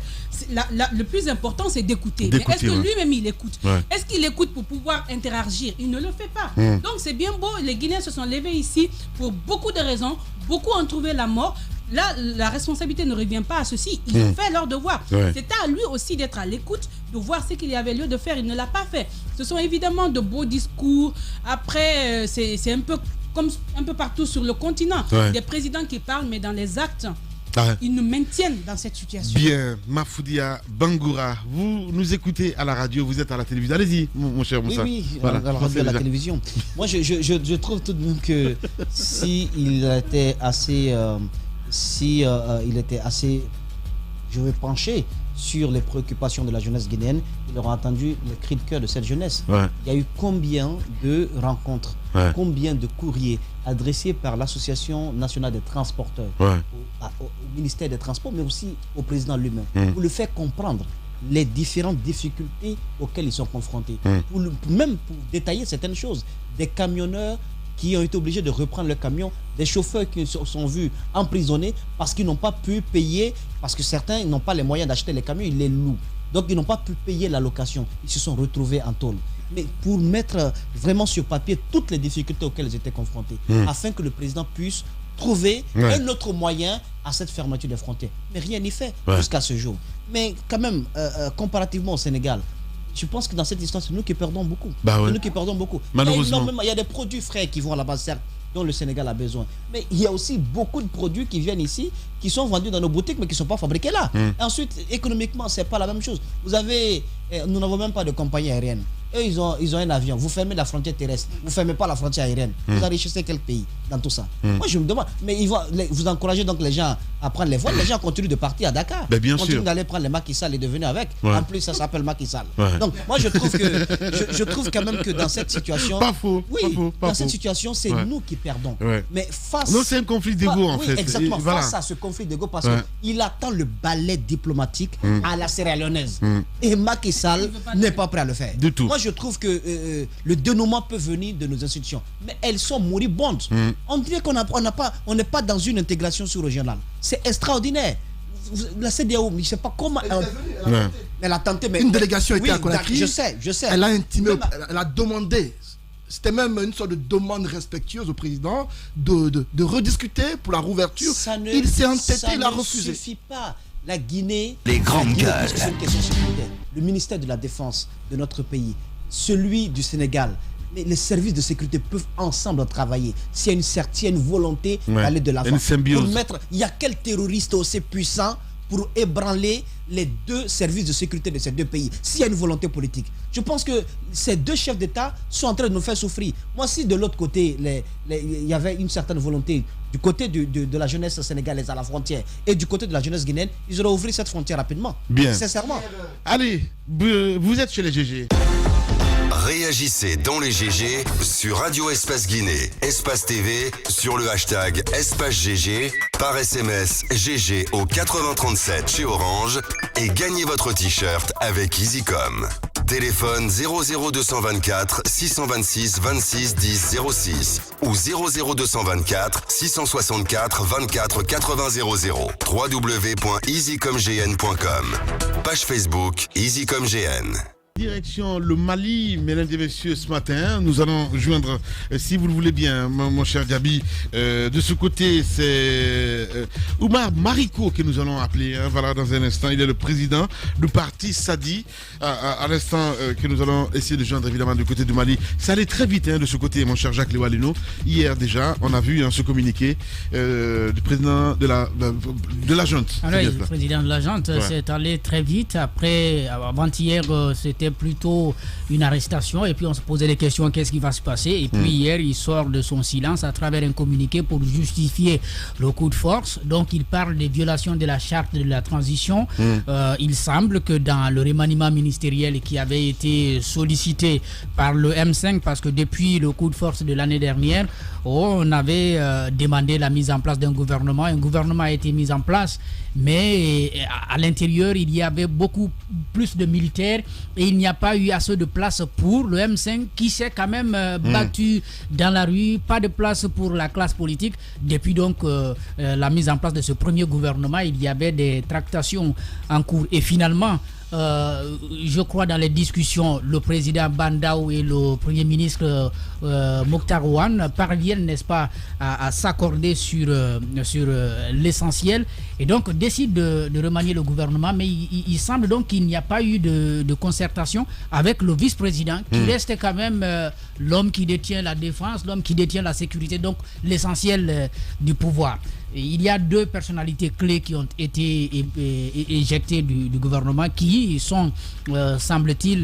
le plus important c'est d'écouter. Mais est-ce que lui-même il écoute? Est-ce qu'il écoute pour pouvoir interagir? Il ne le fait pas. Donc c'est bien beau, les Guinéens se sont levés ici pour beaucoup de raisons, beaucoup ont trouvé la mort. Là, la responsabilité ne revient pas à ceux-ci. Ils ont fait leur devoir. C'était à lui aussi d'être à l'écoute, de voir ce qu'il y avait lieu de faire. Il ne l'a pas fait. Ce sont évidemment de beaux discours. Après, c'est un peu comme un peu partout sur le continent. Des présidents qui parlent, mais dans les actes, ils nous maintiennent dans cette situation. Bien, Mafoudia Bangoura, vous nous écoutez à la radio, vous êtes à la télévision. Allez-y, mon cher Moussa. Oui, voilà, à la radio, à la télévision. Moi, je trouve tout de même que il était assez... il était assez, je vais pencher sur les préoccupations de la jeunesse guinéenne, il aura entendu le cri de cœur de cette jeunesse. Il y a eu combien de rencontres, combien de courriers adressés par l'Association nationale des transporteurs au ministère des Transports, mais aussi au président lui-même, pour le faire comprendre les différentes difficultés auxquelles ils sont confrontés. Même pour détailler certaines choses, des camionneurs qui ont été obligés de reprendre le camion, des chauffeurs qui sont vus emprisonnés parce qu'ils n'ont pas pu payer, parce que certains n'ont pas les moyens d'acheter les camions, ils les louent. Donc ils n'ont pas pu payer la location, ils se sont retrouvés en tôle. Mais pour mettre vraiment sur papier toutes les difficultés auxquelles ils étaient confrontés, afin que le président puisse trouver un autre moyen à cette fermeture des frontières. Mais rien n'y fait jusqu'à ce jour. Mais quand même, comparativement au Sénégal, je pense que dans cette histoire, c'est nous qui perdons beaucoup. C'est nous qui perdons beaucoup. Malheureusement. Il y a des produits frais qui vont à la base, certes, dont le Sénégal a besoin. Mais il y a aussi beaucoup de produits qui viennent ici, qui sont vendus dans nos boutiques, mais qui ne sont pas fabriqués là. Ensuite, économiquement, ce n'est pas la même chose. Nous n'avons même pas de compagnie aérienne. Eux, ils ont un avion. Vous fermez la frontière terrestre. Vous ne fermez pas la frontière aérienne. Vous enrichissez quel pays dans tout ça? Moi, je me demande. Mais vous encouragez donc les gens à prendre les vols. Les gens continuent de partir à Dakar. Bien sûr. Continuent d'aller prendre les Macky Sall et de venir avec. En plus, ça s'appelle Macky Sall. Donc, moi, je trouve quand même que dans cette situation... Pas faux. Dans cette situation, c'est nous qui perdons. Mais face... Non, c'est un conflit d'ego, en fait. Exactement. Face à ce conflit d'ego, parce qu'il attend le balai diplomatique à la Sierra Leonaise. Et Macky Sall n'est pas prêt à le faire. Du tout. Moi, je trouve que le dénouement peut venir de nos institutions. Mais elles sont moribondes. On dirait qu'on n'est pas dans une intégration sous-régionale. C'est extraordinaire. La CEDEAO, je ne sais pas comment... Elle a tenté, mais... Une délégation était à Conakry. Je sais. Elle a intimé, elle a demandé... C'était même une sorte de demande respectueuse au président de rediscuter pour la rouverture. Il s'est entêté, il a refusé. Ça ne suffit pas. La Guinée, les grandes gueules. C'est une question sécuritaire. Le ministère de la Défense de notre pays, celui du Sénégal, mais les services de sécurité peuvent ensemble travailler. S'il y a une certaine volonté d'aller de l'avant. Il y a quel terroriste aussi puissant pour ébranler les deux services de sécurité de ces deux pays, s'il y a une volonté politique? Je pense que ces deux chefs d'État sont en train de nous faire souffrir. Moi, si de l'autre côté, il y avait une certaine volonté du côté de la jeunesse sénégalaise à la frontière et du côté de la jeunesse guinéenne, ils auraient ouvert cette frontière rapidement. Bien. Sincèrement. Allez, vous êtes chez les GG. Réagissez dans les GG sur Radio Espace Guinée, Espace TV, sur le hashtag EspaceGG, par SMS GG au 8037 chez Orange et gagnez votre t-shirt avec EasyCom. Téléphone 00224 626 26 10 06 ou 00224 664 24 80 00 www.easycomgn.com. Page Facebook EasyComGN. Direction le Mali, mesdames et messieurs, ce matin, nous allons joindre, si vous le voulez bien, mon cher Gabi, de ce côté, c'est Oumar Mariko que nous allons appeler, hein, voilà, dans un instant. Il est le président du parti Sadi, à l'instant que nous allons essayer de joindre, évidemment, du côté du Mali. Ça allait très vite, hein, de ce côté, mon cher Jacques Léwalino. Hier, déjà, on a vu ce communiqué du président de la junte. Alors, le président de la junte, c'est allé très vite. Après, avant-hier, c'était plutôt une arrestation et puis on se posait des questions, qu'est-ce qui va se passer, et puis hier il sort de son silence à travers un communiqué pour justifier le coup de force. Donc il parle des violations de la charte de la transition. Il semble que dans le remaniement ministériel qui avait été sollicité par le M5, parce que depuis le coup de force de l'année dernière, on avait demandé la mise en place d'un gouvernement. Un gouvernement a été mis en place, mais à l'intérieur il y avait beaucoup plus de militaires et il n'y a pas eu assez de place pour le M5 qui s'est quand même battu dans la rue. Pas de place pour la classe politique. Depuis donc la mise en place de ce premier gouvernement, il y avait des tractations en cours et finalement je crois dans les discussions, le président Bandaou et le premier ministre Mokhtar Ouane parviennent, n'est-ce pas, à s'accorder sur l'essentiel et donc décident de remanier le gouvernement, mais il semble donc qu'il n'y a pas eu de concertation avec le vice-président qui reste quand même l'homme qui détient la défense, l'homme qui détient la sécurité, donc l'essentiel du pouvoir. Et il y a deux personnalités clés qui ont été éjectées du gouvernement qui sont, semble-t-il,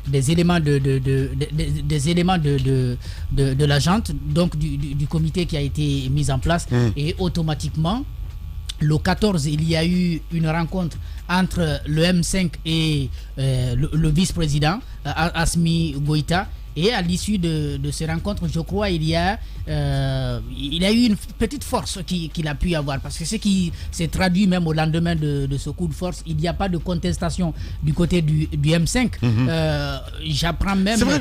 des éléments des éléments de la junte, donc du comité qui a été mis en place. Et automatiquement, le 14, il y a eu une rencontre entre le M5 et le vice-président Assimi Goïta. Et à l'issue de ces rencontres, je crois, il y a eu une petite force qu'il a pu avoir. Parce que ce qui s'est traduit même au lendemain de ce coup de force, il n'y a pas de contestation du côté du M5. J'apprends même... C'est vrai,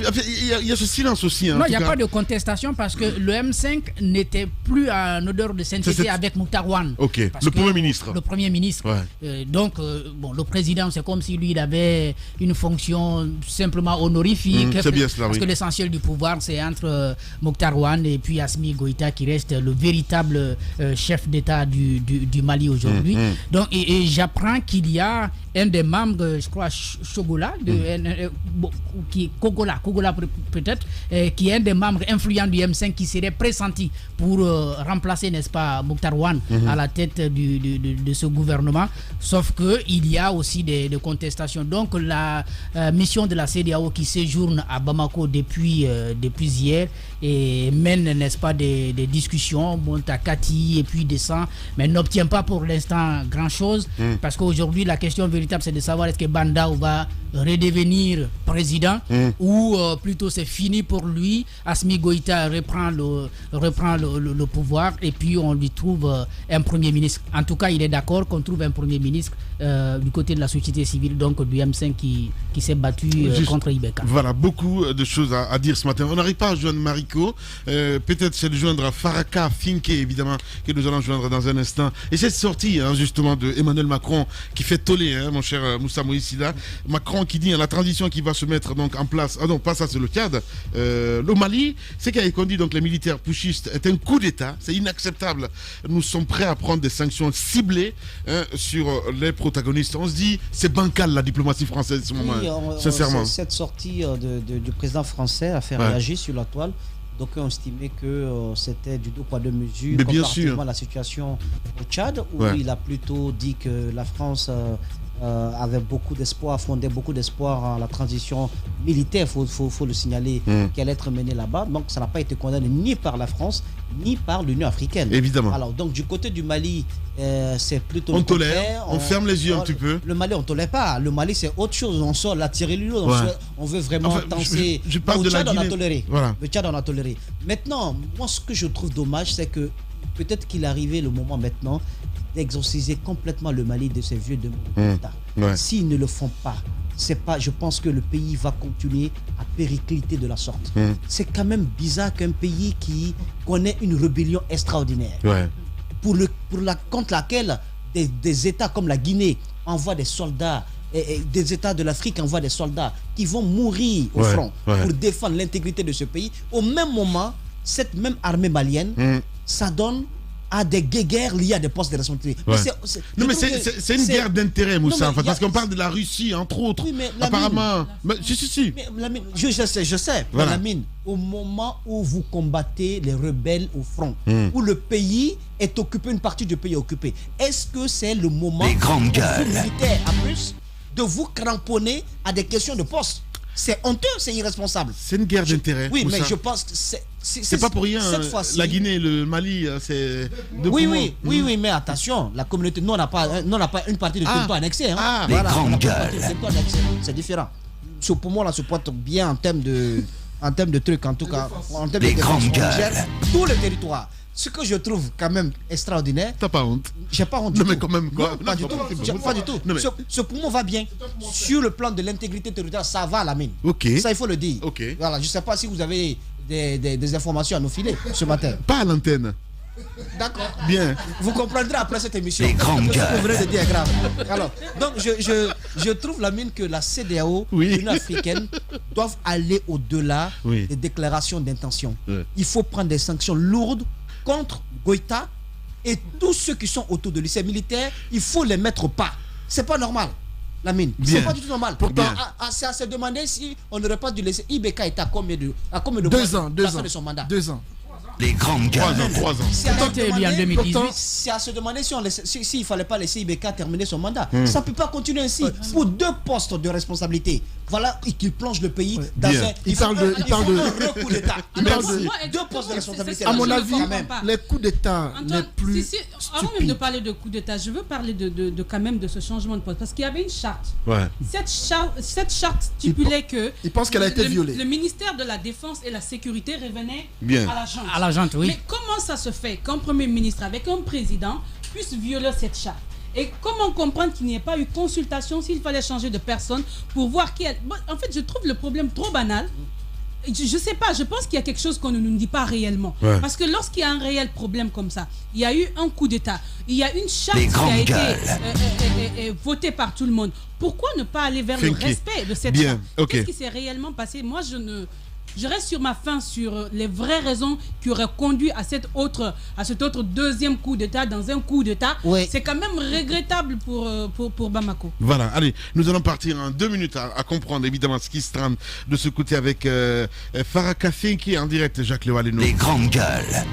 il y a ce silence aussi. Non, il n'y a pas de contestation parce que le M5 n'était plus en odeur de sainteté avec Mokhtar Ouane. Ok, le Premier ministre. Le Premier ministre. Ouais. Donc, le président, c'est comme si lui, il avait une fonction simplement honorifique. C'est bien cela, parce que l'essentiel du pouvoir, c'est entre Mokhtar Ouane et puis Assimi Goïta qui reste le véritable chef d'État du Mali aujourd'hui. Donc, et j'apprends qu'il y a un des membres, je crois, Chogola, Kogola peut-être, qui est un des membres influents du M5 qui serait pressenti pour remplacer, n'est-ce pas, Mokhtar Ouane à la tête de ce gouvernement. Sauf qu'il y a aussi des contestations. Donc, la mission de la CEDEAO qui séjourne à Bamako depuis hier et mène, n'est-ce pas, des discussions, monte à Kati et puis descend, mais n'obtient pas pour l'instant grand-chose parce qu'aujourd'hui, la question véritable, c'est de savoir est-ce que Bandaou va redevenir président ou plutôt c'est fini pour lui. Assimi Goïta reprend le pouvoir et puis on lui trouve un premier ministre. En tout cas, il est d'accord qu'on trouve un premier ministre du côté de la société civile, donc du M5 qui s'est battu contre Ibeka. Voilà, beaucoup de choses à dire ce matin. On n'arrive pas à joindre Mariko, peut-être c'est de joindre Faraka Finke, évidemment, que nous allons joindre dans un instant. Et cette sortie, justement, de Emmanuel Macron qui fait toller, mon cher Moussa Moïsida. Macron qui dit la transition qui va se mettre donc en place. Ah non, pas ça, c'est le Tchad. Le Mali, ce qui a conduit donc les militaires putschistes est un coup d'État. C'est inacceptable. Nous sommes prêts à prendre des sanctions ciblées sur les protagonistes. On se dit, c'est bancal la diplomatie française en ce moment, sincèrement. Cette sortie du président français a fait réagir sur la toile. Donc on estimait que c'était du deux poids deux mesures comparativement à la situation au Tchad, où il a plutôt dit que la France avait beaucoup d'espoir, fondait beaucoup d'espoir en la transition militaire, faut le signaler, qui allait être menée là-bas. Donc ça n'a pas été condamné ni par la France, ni par l'Union africaine. Évidemment. Alors donc du côté du Mali, c'est plutôt... On tolère, on ferme les yeux un petit peu. Le Mali, on ne tolère pas. Le Mali, c'est autre chose. On sort la tirer l'eau. On veut vraiment danser. Je parle de la Guinée. On a toléré. Voilà. Le Tchad, on a toléré. Maintenant, moi, ce que je trouve dommage, c'est que peut-être qu'il est arrivé le moment maintenant d'exorciser complètement le Mali de ses vieux démons d'État. S'ils ne le font pas, je pense que le pays va continuer à péricliter de la sorte. C'est quand même bizarre qu'un pays qui connaît une rébellion extraordinaire, contre laquelle des États comme la Guinée envoient des soldats, et des États de l'Afrique envoient des soldats qui vont mourir au front pour défendre l'intégrité de ce pays. Au même moment, cette même armée malienne s'adonne à des guerres liées à des postes de responsabilité. C'est une guerre d'intérêt, Moussa, parce qu'on parle de la Russie, entre autres. Oui, mais apparemment. Si. Je sais. Voilà. Lamine, au moment où vous combattez les rebelles au front, où le pays est occupé, une partie du pays est occupée, est-ce que c'est le moment les grandes gueules militaires, en plus, de vous cramponner à des questions de poste? C'est honteux, c'est irresponsable. C'est une guerre d'intérêt. Oui, Moussa. mais je pense que c'est pas pour rien. La Guinée, le Mali, c'est. Oui, mais attention, la communauté, nous on n'a pas une partie du territoire annexé. Les grandes gueules. C'est différent. Ce poumon-là se porte bien en termes de trucs, en tout cas. En termes les de grandes gueules. Tout le territoire. Ce que je trouve quand même extraordinaire. T'as pas honte? J'ai pas honte. Non, mais quand même, quoi. Non, pas du tout. Non, mais... ce poumon va bien. Sur le plan de l'intégrité territoriale, ça va, Lamine. Ok. Ça, il faut le dire. Ok. Voilà, je sais pas si vous avez des informations à nous filer ce matin. Pas à l'antenne. D'accord. Bien. Vous comprendrez après cette émission. Les grandes gueules. Ce que vous venez de dire est grave. Alors, donc je trouve, Lamine, que la CEDEAO, l'Union africaine, doivent aller au-delà des déclarations d'intention. Il faut prendre des sanctions lourdes contre Goïta et tous ceux qui sont autour de lui. Ces militaires, il faut les mettre au pas. C'est pas normal, Lamine. C'est pas du tout normal. Pourtant, c'est à se demander si on n'aurait pas dû laisser Ibeka est à combien de 2 ans de son mandat. 2 ans. Les grandes gueules. 3 ans. C'est à se demander s'il ne fallait pas laisser Ibeka terminer son mandat. Ça ne peut pas continuer ainsi. Pour 2 postes de responsabilité, voilà qu'il plonge le pays dans un... Il parle de coup d'État. Merci. 2 postes de responsabilité. À mon avis, les coups d'État n'est plus avant même de parler de coup d'État, je veux parler de quand même de ce changement de poste. Parce qu'il y avait une charte. Cette charte stipulait que... Il pense qu'elle a été violée. Le ministère de la Défense et la Sécurité revenait à la Oui. Mais comment ça se fait qu'un Premier ministre avec un président puisse violer cette charte? Et comment comprendre qu'il n'y ait pas eu consultation s'il fallait changer de personne pour voir qui est... En fait, je trouve le problème trop banal. Je sais pas, je pense qu'il y a quelque chose qu'on ne nous dit pas réellement. Parce que lorsqu'il y a un réel problème comme ça, il y a eu un coup d'État, il y a une charte qui a été votée par tout le monde. Pourquoi ne pas aller vers le respect de cette charte? Qu'est-ce qui s'est réellement passé? Moi, je reste sur ma faim sur les vraies raisons qui auraient conduit à cet autre deuxième coup d'État dans un coup d'État. C'est quand même regrettable pour Bamako. Voilà, allez, nous allons partir en 2 minutes à comprendre évidemment ce qui se trame de ce côté avec Faraka qui est en direct, Jacques Lewaleno. Les grandes gueules.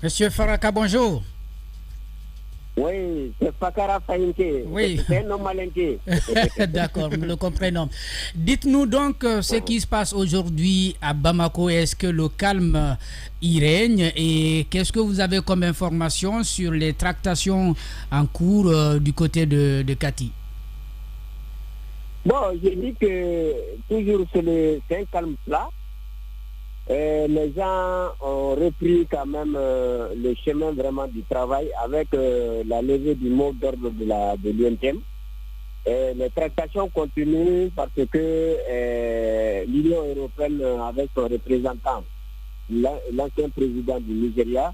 Monsieur Faraka, bonjour. Oui, c'est Fakara Faïnke. Oui. C'est un homme malinqué. D'accord, nous le comprenons. Dites-nous donc ce qui se passe aujourd'hui à Bamako. Est-ce que le calme y règne? Et qu'est-ce que vous avez comme information sur les tractations en cours du côté de Kati? Bon, j'ai dit que toujours c'est un calme plat. Les gens ont repris quand même le chemin vraiment du travail avec la levée du mot d'ordre de l'UNTM. Les tractations continuent parce que l'Union européenne avec son représentant, l'ancien président du Nigeria,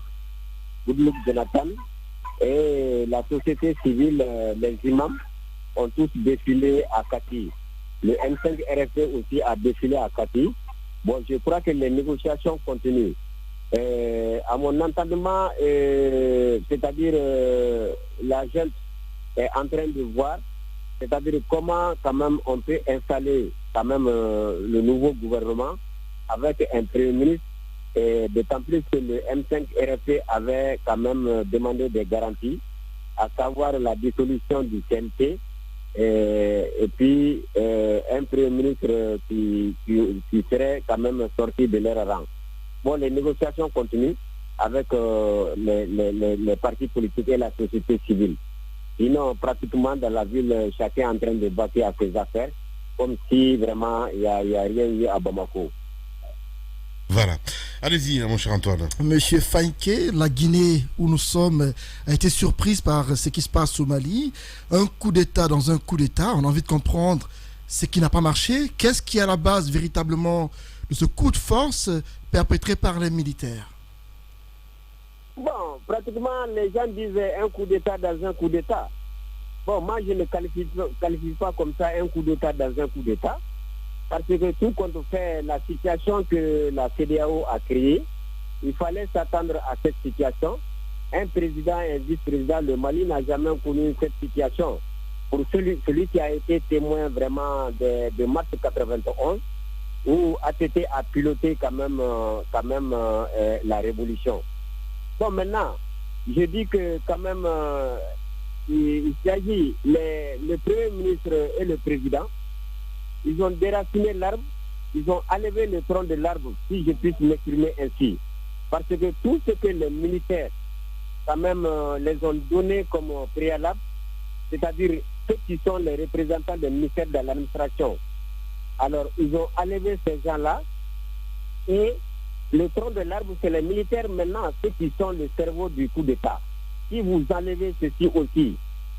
Goodluck Jonathan, et la société civile, les imams, ont tous défilé à Kati. Le M5 RFP aussi a défilé à Kati. Bon, je crois que les négociations continuent. À mon entendement, c'est-à-dire la gente est en train de voir, c'est-à-dire comment quand même on peut installer quand même le nouveau gouvernement avec un premier ministre, et d'autant plus que le M5 RFP avait quand même demandé des garanties, à savoir la dissolution du CNT et puis un Premier ministre qui serait quand même sorti de leur rang. Bon, les négociations continuent avec les partis politiques et la société civile. Sinon, pratiquement dans la ville, chacun est en train de bâtir à ses affaires, comme si vraiment il n'y a rien eu à Bamako. Voilà. Allez-y, mon cher Antoine. Monsieur Faïké, la Guinée où nous sommes a été surprise par ce qui se passe au Mali. Un coup d'État dans un coup d'État. On a envie de comprendre ce qui n'a pas marché. Qu'est-ce qui est à la base véritablement de ce coup de force perpétré par les militaires? Bon, pratiquement, les gens disent un coup d'État dans un coup d'État. Bon, moi, je ne qualifie pas comme ça un coup d'État dans un coup d'État. Parce que tout compte fait, la situation que la CEDEAO a créée, il fallait s'attendre à cette situation. Un président et un vice-président, le Mali n'a jamais connu cette situation. Pour celui qui a été témoin vraiment de mars 91, où ATT a piloté quand même la révolution. Bon, maintenant, je dis que quand même, il s'agit, le Premier ministre et le président, ils ont déraciné l'arbre, ils ont enlevé le tronc de l'arbre, si je puisse m'exprimer ainsi. Parce que tout ce que les militaires, quand même, les ont donné comme préalable, c'est-à-dire ceux qui sont les représentants des ministères de l'administration. Alors, ils ont enlevé ces gens-là, et le tronc de l'arbre, c'est les militaires maintenant, ceux qui sont le cerveau du coup d'État. Si vous enlevez ceci aussi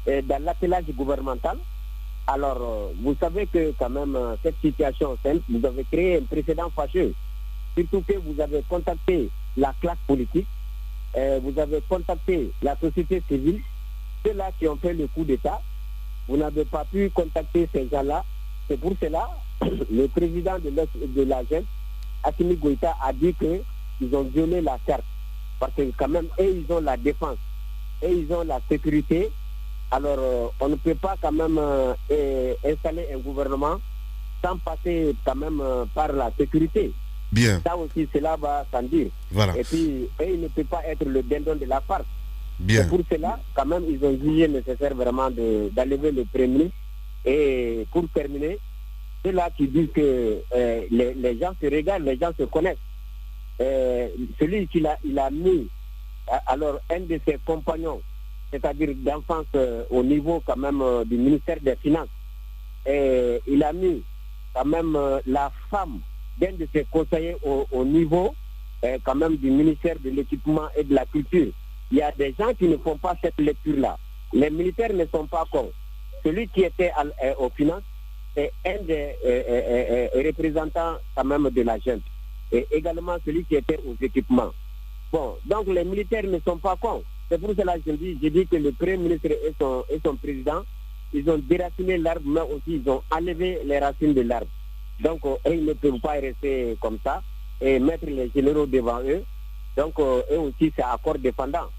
dans l'attelage gouvernemental, alors, vous savez que quand même, cette situation simple, vous avez créé un précédent fâcheux. Surtout que vous avez contacté la classe politique, vous avez contacté la société civile, ceux-là qui ont fait le coup d'État. Vous n'avez pas pu contacter ces gens-là. C'est pour cela, le président de la junte, Assimi Goïta, a dit qu'ils ont violé la charte. Parce que quand même, eux, ils ont la défense, et ils ont la sécurité. Alors, on ne peut pas quand même installer un gouvernement sans passer quand même par la sécurité. Bien. Ça aussi, cela va sans dire. Voilà. Et puis, il ne peut pas être le dindon de la farce. Bien. Et pour cela, quand même, ils ont jugé nécessaire vraiment d'enlever le Premier ministre. Et pour terminer, c'est là qui disent que les gens se regardent, les gens se connaissent. Celui qu'il a mis, alors un de ses compagnons, c'est-à-dire d'enfance au niveau quand même du ministère des Finances. Et il a mis quand même la femme d'un de ses conseillers au niveau quand même du ministère de l'Équipement et de la Culture. Il y a des gens qui ne font pas cette lecture-là. Les militaires ne sont pas cons. Celui qui était aux Finances, c'est un des représentants quand même de la junte. Et également celui qui était aux équipements. Bon, donc les militaires ne sont pas cons. C'est pour cela que je dis que le Premier ministre et son président, ils ont déraciné l'arbre, mais aussi ils ont enlevé les racines de l'arbre. Donc, ils ne peuvent pas rester comme ça et mettre les généraux devant eux. Donc, eux aussi, c'est accord défendant.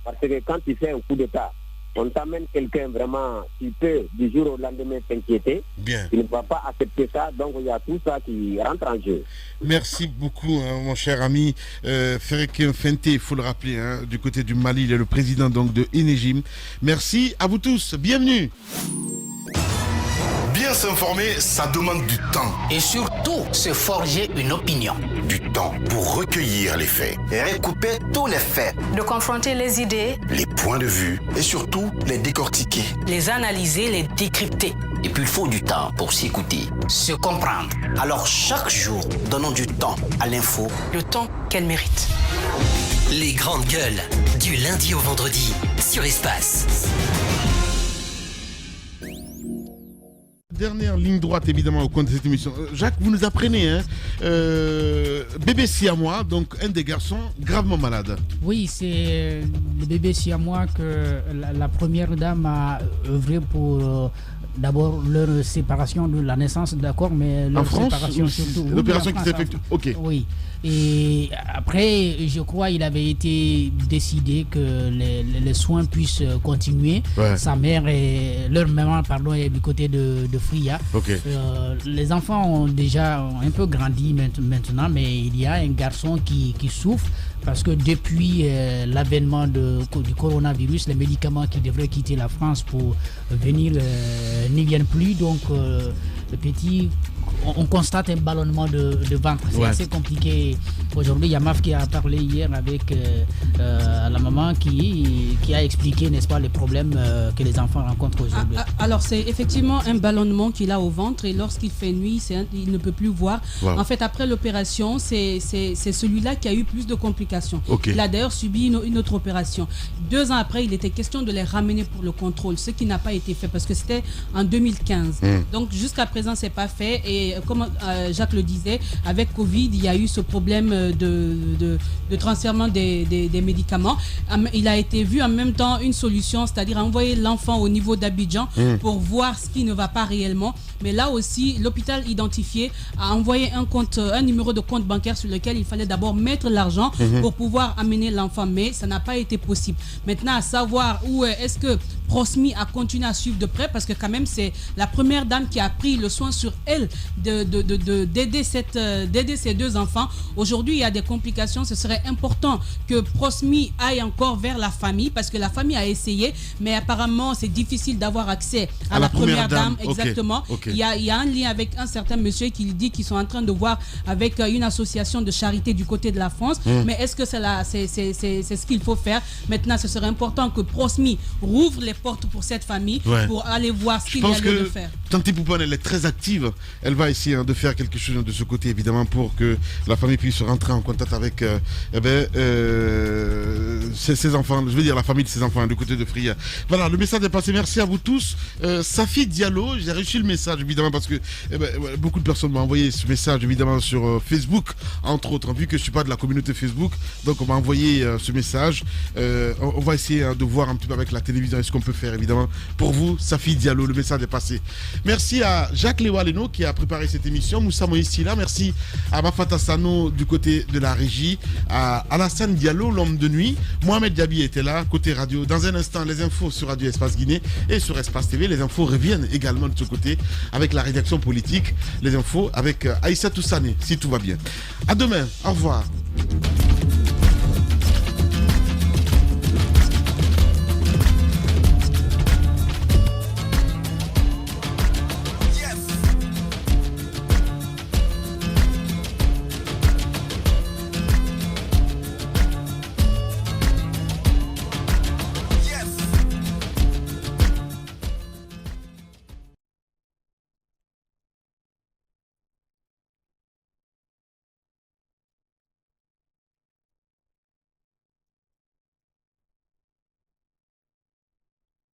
Parce que quand tu fais un coup d'État, on t'amène quelqu'un vraiment qui peut du jour au lendemain s'inquiéter. Bien. Il ne va pas accepter ça, donc il y a tout ça qui rentre en jeu. Merci beaucoup, mon cher ami. Féréké Fenté, il faut le rappeler, du côté du Mali, il est le président donc de INEGIM. Merci à vous tous, bienvenue. Bien s'informer, ça demande du temps. Et surtout, se forger une opinion. Du temps pour recueillir les faits. Et recouper tous les faits. De confronter les idées. Les points de vue. Et surtout, les décortiquer. Les analyser, les décrypter. Et puis il faut du temps pour s'écouter. Se comprendre. Alors chaque jour, donnons du temps à l'info. Le temps qu'elle mérite. Les grandes gueules, du lundi au vendredi, sur Espace. Dernière ligne droite évidemment au coin de cette émission. Jacques, vous nous apprenez, bébé siamois, donc un des garçons gravement malade. Oui, c'est le bébé siamois que la première dame a œuvré pour d'abord leur séparation de la naissance, d'accord, mais leur séparation surtout. L'opération qui s'effectue. Ok. Oui. Et après, je crois il avait été décidé que les soins puissent continuer. Ouais. Sa mère leur maman, est du côté de Fria. Okay. Les enfants ont déjà un peu grandi maintenant, mais il y a un garçon qui souffre parce que depuis l'avènement du coronavirus, les médicaments qui devraient quitter la France pour venir n'y viennent plus. Donc le petit, on constate un ballonnement de ventre. C'est assez compliqué. Aujourd'hui, il y a Maf qui a parlé hier avec la maman qui a expliqué, n'est-ce pas, les problèmes que les enfants rencontrent aujourd'hui. Alors c'est effectivement un ballonnement qu'il a au ventre et lorsqu'il fait nuit, il ne peut plus voir. En fait, après l'opération, c'est celui-là qui a eu plus de complications. Il a d'ailleurs subi une autre opération. 2 ans après, il était question de les ramener pour le contrôle, ce qui n'a pas été fait parce que c'était en 2015. Donc jusqu'à présent, c'est pas fait. Et comme Jacques le disait, avec Covid, il y a eu ce problème de transfèrement des médicaments. Il a été vu en même temps une solution, c'est-à-dire envoyer l'enfant au niveau d'Abidjan pour voir ce qui ne va pas réellement. Mais là aussi, l'hôpital identifié a envoyé un numéro de compte bancaire sur lequel il fallait d'abord mettre l'argent pour pouvoir amener l'enfant. Mais ça n'a pas été possible. Maintenant, à savoir où est-ce que Prosmi a continué à suivre de près, parce que quand même c'est la première dame qui a pris le soin sur elle d'aider ces 2 enfants. Aujourd'hui, il y a des complications. Ce serait important que Prosmi aille encore vers la famille, parce que la famille a essayé, mais apparemment c'est difficile d'avoir accès à la première dame. Exactement. Okay. Il y a un lien avec un certain monsieur qui dit qu'ils sont en train de voir avec une association de charité du côté de la France. Mais est-ce que c'est ce qu'il faut faire? Maintenant, ce serait important que Prosmi rouvre les portes pour cette famille pour aller voir ce qu'il y a lieu de faire. Tanti Poupane, elle est très active. Elle va essayer de faire quelque chose de ce côté, évidemment, pour que la famille puisse rentrer en contact avec ses enfants. Je veux dire la famille de ses enfants du côté de Fria. Voilà, le message est passé. Merci à vous tous. Safi Diallo, j'ai reçu le message, évidemment, parce que beaucoup de personnes m'ont envoyé ce message, évidemment, sur Facebook, entre autres. Vu que je ne suis pas de la communauté Facebook, donc on m'a envoyé ce message. On va essayer de voir un petit peu avec la télévision ce qu'on peut faire, évidemment. Pour vous, Safi Diallo, le message est passé. Merci à Jacques Lewaleno qui a préparé cette émission, Moussa Moïsila, merci à Mafata Sano du côté de la régie, à Alassane Diallo, l'homme de nuit, Mohamed Diaby était là, côté radio. Dans un instant, les infos sur Radio Espace Guinée et sur Espace TV. Les infos reviennent également de ce côté avec la rédaction politique. Les infos avec Aïssa Toussane, si tout va bien. À demain, au revoir.